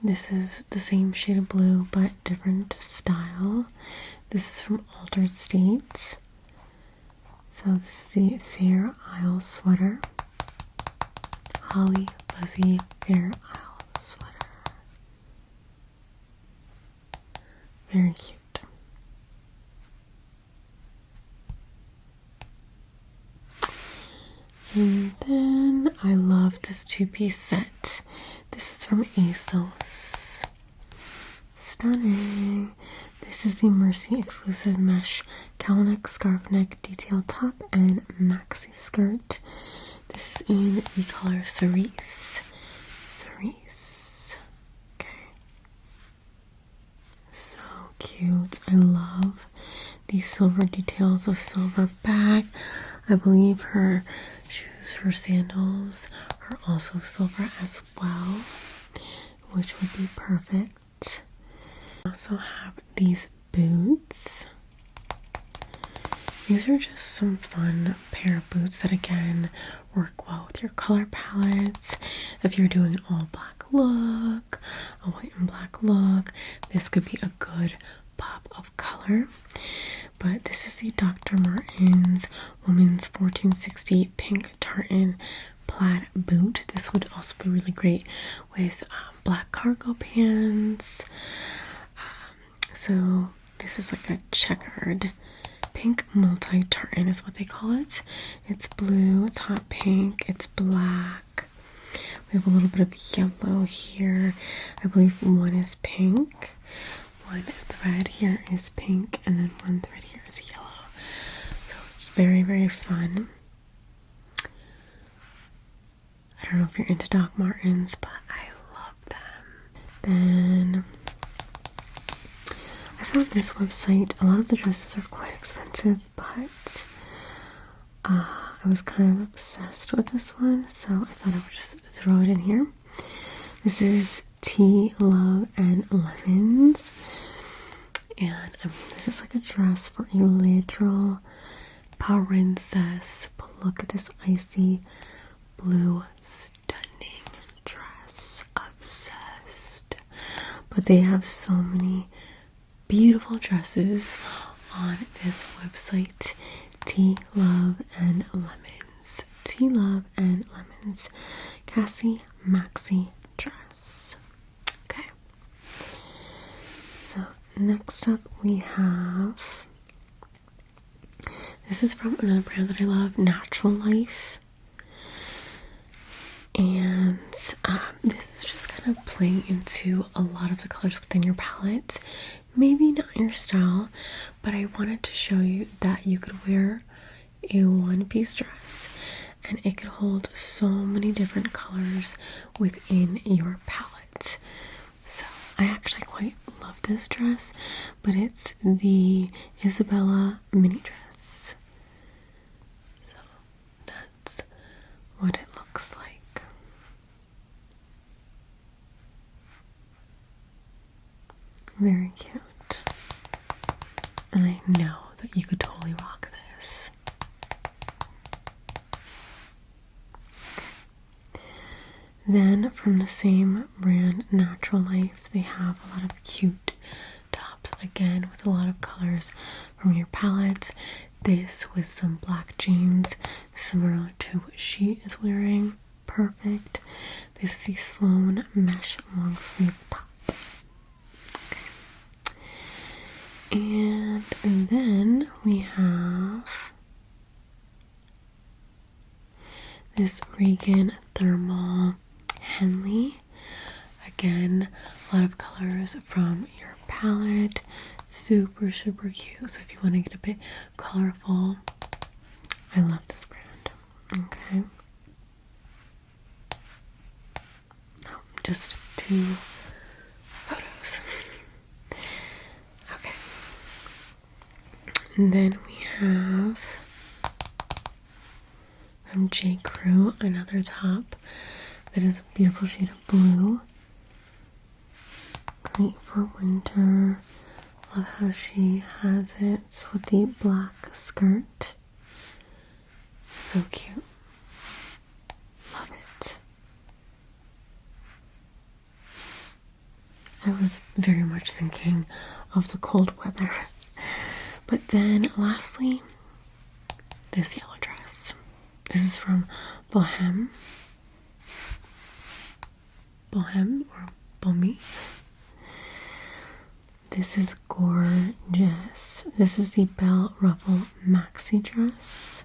Speaker 1: This is the same shade of blue, but different style. This is from Altered States. So this is the Fair Isle sweater. Holly Fuzzy Fair Isle sweater. Very cute. And then I love this two-piece set. This is from ASOS. Stunning. This is the Mercy exclusive mesh cowl neck, scarf neck, detail top, and maxi skirt. This is in the color Cerise. Cerise. Okay. So cute. I love these silver details, a silver bag. I believe her shoes, her sandals are also silver as well, which would be perfect. I also have these boots. These are just some fun pair of boots that again work well with your color palettes. If you're doing an all black look, a white and black look, this could be a good pop of color. But this is the Dr. Martens Women's 1460 Pink Tartan Plaid Boot. This would also be really great with black cargo pants. So this is like a checkered pink multi-tartan is what they call it. It's blue, it's hot pink, it's black. We have a little bit of yellow here. I believe one is pink. One thread here is pink, and then one thread here is yellow. So it's very, very fun. I don't know if you're into Doc Martens, but I love them. Then I found this website. A lot of the dresses are quite expensive, but I was kind of obsessed with this one, so I thought I would just throw it in here. This is Tea, Love, and Lemons. And I mean, this is like a dress for a literal princess. But look at this icy blue, stunning dress. Obsessed. But they have so many beautiful dresses on this website. Tea, Love, and Lemons. Tea, Love, and Lemons. Cassie Maxi dress. Okay. So next up we have, this is from another brand that I love, Natural Life. And this is just kind of playing into a lot of the colors within your palette. Maybe not your style, but I wanted to show you that you could wear a one-piece dress and it could hold so many different colors within your palette. So I actually quite love this dress, but it's the Isabella mini dress. So that's what it looks like. Very cute. And I know that you could totally rock this. Okay. Then from the same brand, Natural Life, they have a lot of cute tops, again with a lot of colors from your palette. This with some black jeans, similar to what she is wearing. Perfect. This is the Sloan mesh long sleeve top. And then we have this Regan Thermal Henley. Again, a lot of colors from your palette. Super, super cute. So if you want to get a bit colorful, I love this brand. Okay. Oh, just two photos. Okay. And then we have from J. Crew another top that is a beautiful shade of blue. Great for winter. Love how she has it with the black skirt. So cute. Love it. I was very much thinking of the cold weather. But then lastly, this yellow dress. This is from Bohem or Bomi. This is gorgeous. This is the bell ruffle maxi dress.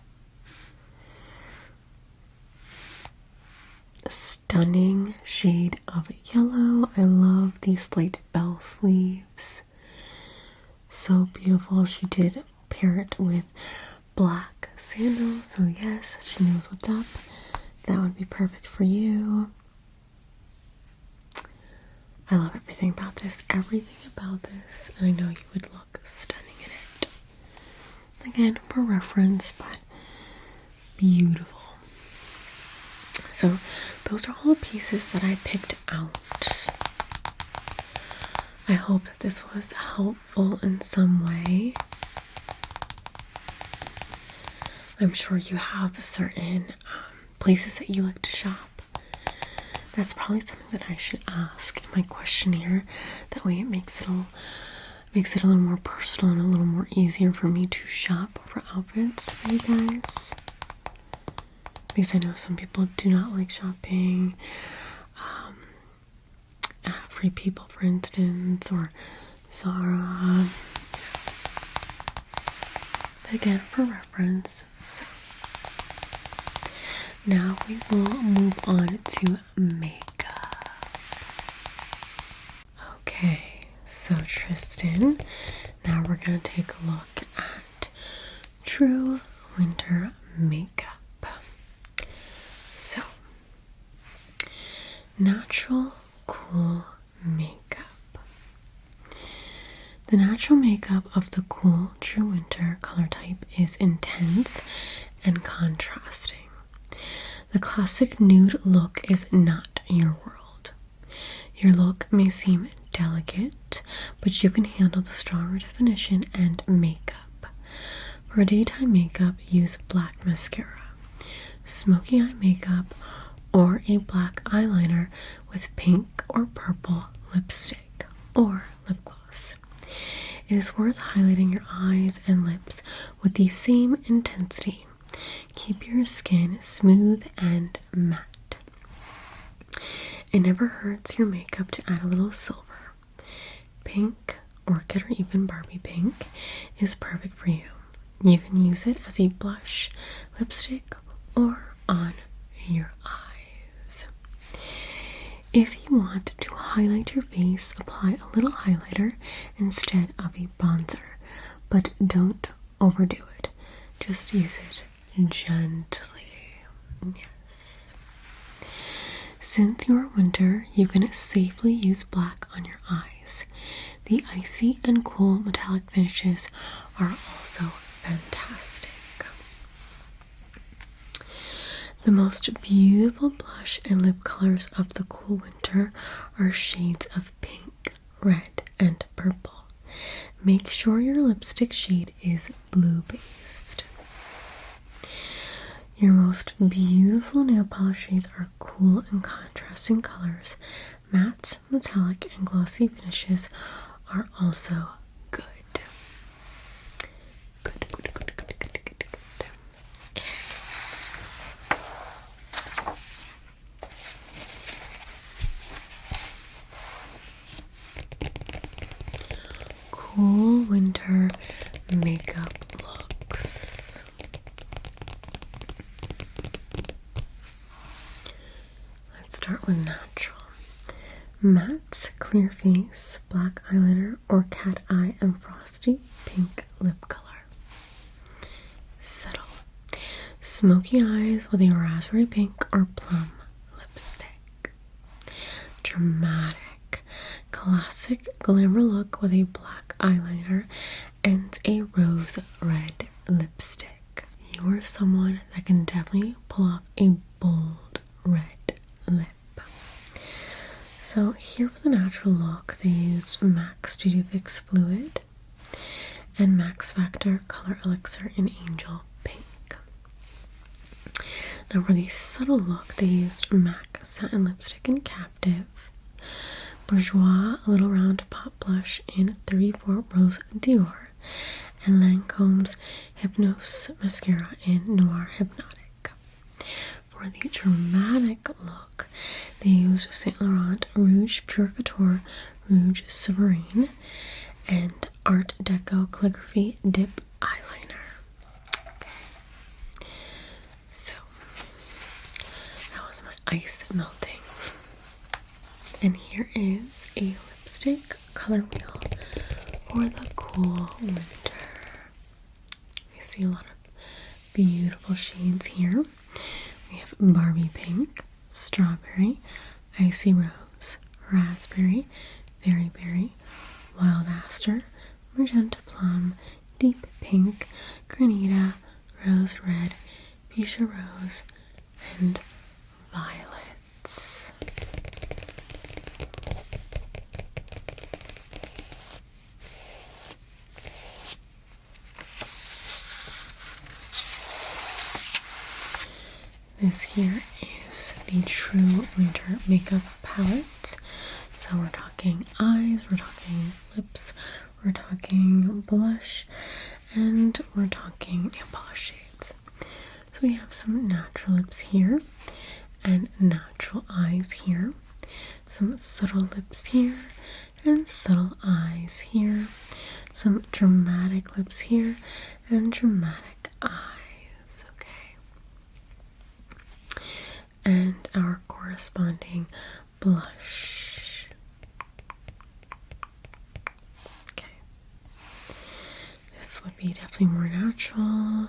Speaker 1: A stunning shade of yellow. I love these slight bell sleeves. So beautiful. She did pair it with black sandals, so yes, she knows what's up. That would be perfect for you. I love everything about this. Everything about this. And I know you would look stunning in it. Again, for reference, but beautiful. So those are all the pieces that I picked out. I hope that this was helpful in some way. I'm sure you have certain places that you like to shop. That's probably something that I should ask in my questionnaire. That way it makes it a little more personal and a little more easier for me to shop for outfits for you guys. Because I know some people do not like shopping at Free People, for instance, or Zara. But again, for reference. So now we will move on to makeup. Okay, so Tristin, now we're going to take a look at true winter makeup. So, natural cool makeup. The natural makeup of the cool true winter color type is intense and contrasting. The classic nude look is not your world. Your look may seem delicate, but you can handle the stronger definition and makeup. For daytime makeup, use black mascara, smoky eye makeup, or a black eyeliner with pink or purple lipstick or lip gloss. It is worth highlighting your eyes and lips with the same intensity. Keep your skin smooth and matte. It never hurts your makeup to add a little silver. Pink, orchid, or even Barbie pink is perfect for you. You can use it as a blush, lipstick, or on your eyes. If you want to highlight your face, apply a little highlighter instead of a bronzer, but don't overdo it. Just use it gently. Yes. Since you're winter, you can safely use black on your eyes. The icy and cool metallic finishes are also fantastic. The most beautiful blush and lip colors of the cool winter are shades of pink, red, and purple. Make sure your lipstick shade is blue-based. Your most beautiful nail polish shades are cool and contrasting colors. Matte, metallic, and glossy finishes are also good. Good. Cool winter makeup looks. Let's start with natural. Matte, clear face, black eyeliner, or cat eye and frosty pink lip color. Subtle. Smoky eyes with a raspberry pink or plum lipstick. Dramatic. Classic glamour look with a black eyeliner and a rose red lipstick. You're someone that can definitely pull off a bold red lip. So here for the natural look, they used MAC Studio Fix Fluid and Max Factor Color Elixir in Angel Pink. Now for the subtle look, they used MAC Satin Lipstick in Captive, Bourjois Little Round Pop Blush in 34 Rose Dior, and Lancome's Hypnose Mascara in Noir Hypnotic. For the dramatic look, they used Saint Laurent Rouge Pure Couture Rouge Sovereign and Art Deco Calligraphy Dip Eyeliner. Okay. So, that was my ice melting. And here is a lipstick color wheel for the cool winter. We see a lot of beautiful shades here. We have Barbie Pink, Strawberry, Icy Rose, Raspberry, Berry Berry, Wild Aster, Magenta Plum, Deep Pink, Granita, Rose Red, Fuchsia Rose, and Violets. This here is the True Winter Makeup Palette. So we're talking eyes, we're talking lips, we're talking blush, and we're talking nail polish shades. So we have some natural lips here and natural eyes here, some subtle lips here and subtle eyes here, some dramatic lips here and dramatic eyes, okay? And our corresponding blush. Okay. This would be definitely more natural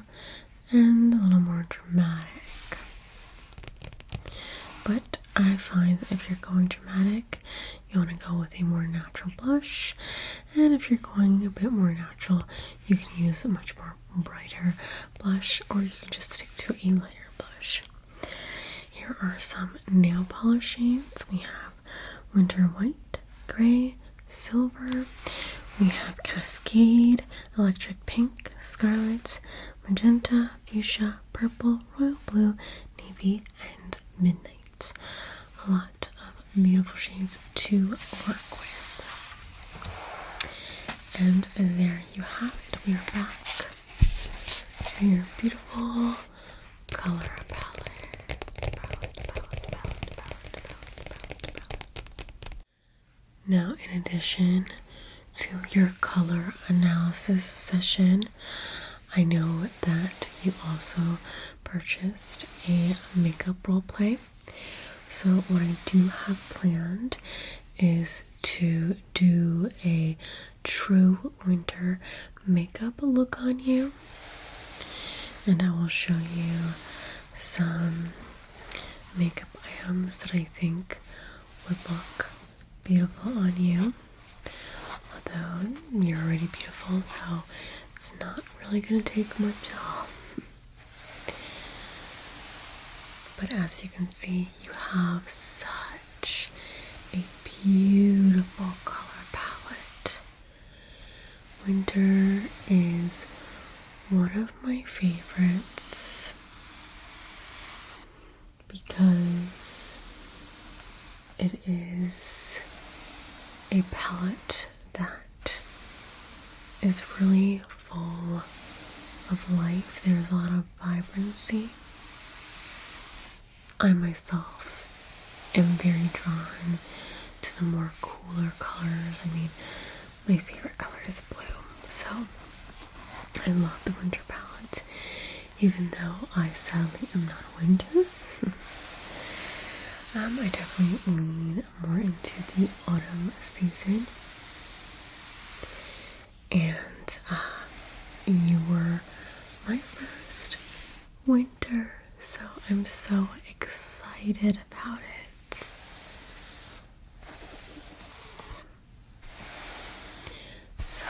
Speaker 1: and a little more dramatic. But I find that if you're going dramatic, you want to go with a more natural blush. And if you're going a bit more natural, you can use a much more brighter blush, or you can just stick to a lighter blush. Here are some nail polish shades. We have Winter White, Gray, Silver. We have Cascade, Electric Pink, Scarlet, Magenta, Fuchsia, Purple, Royal Blue, Navy, and Midnight. A lot of beautiful shades to work with. And there you have it. We are back to your beautiful color palette. Now, in addition to your color analysis session, I know that you also purchased a makeup role play. So what I do have planned is to do a true winter makeup look on you. And I will show you some makeup items that I think would look beautiful on you. Although you're already beautiful, so it's not really going to take much off. But as you can see, you have such a beautiful color palette. Winter is one of my favorites because it is a palette that is really full of life. There's a lot of vibrancy. I myself am very drawn to the more cooler colors. I mean, my favorite color is blue, so I love the winter palette, even though I sadly am not a winter. I definitely lean more into the autumn season. And you were my first winter, so I'm so excited about it. So,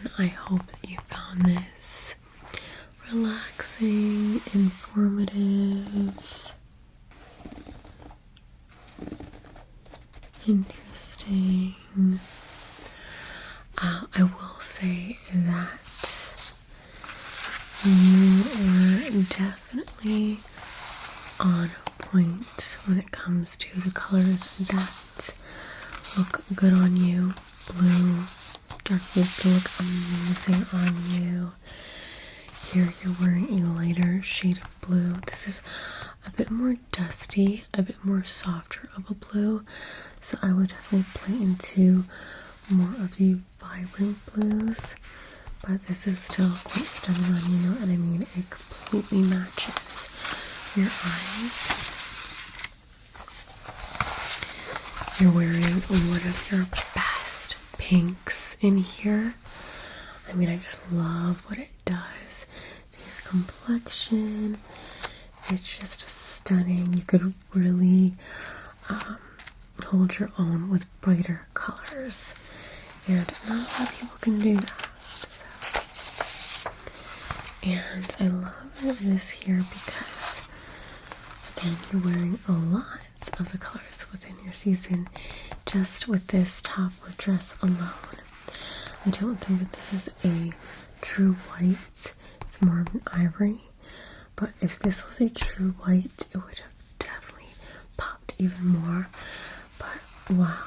Speaker 1: and I hope that you found this relaxing, informative, interesting. I will say that you are definitely on point when it comes to the colors that look good on you. Blue, dark blue is gonna look amazing on you. Here you're wearing a lighter shade of blue. This is a bit more dusty, a bit more softer of a blue. So I would definitely play into more of the vibrant blues. But this is still quite stunning on you, and I mean, it completely matches your eyes. You're wearing one of your best pinks in here. I mean, I just love what it does to your complexion. It's just stunning. You could really hold your own with brighter colors, and not a lot of people can do that. So. And I love this here because, again, you're wearing a lot of the colors within your season just with this top or dress alone. I don't think that this is a true white. It's more of an ivory. But if this was a true white, it would have definitely popped even more. But wow.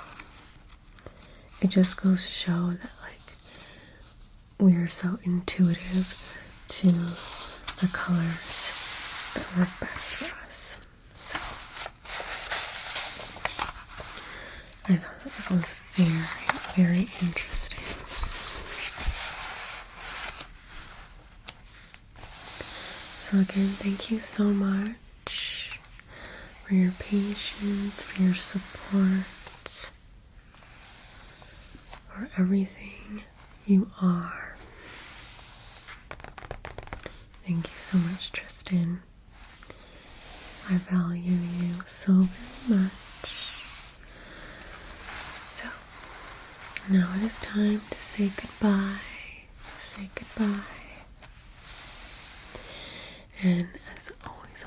Speaker 1: It just goes to show that, like, we are so intuitive to the colors that work best for us. So I thought that was very, very interesting. So again, thank you so much for your patience, for your support, for everything you are. Thank you so much, Tristin. I value you so very much. So, now it is time to say goodbye. Say goodbye. And as always,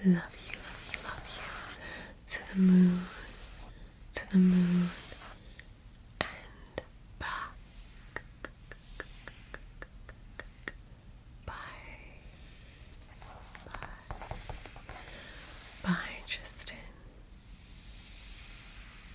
Speaker 1: love you, love you, love you. To the moon, to the moon,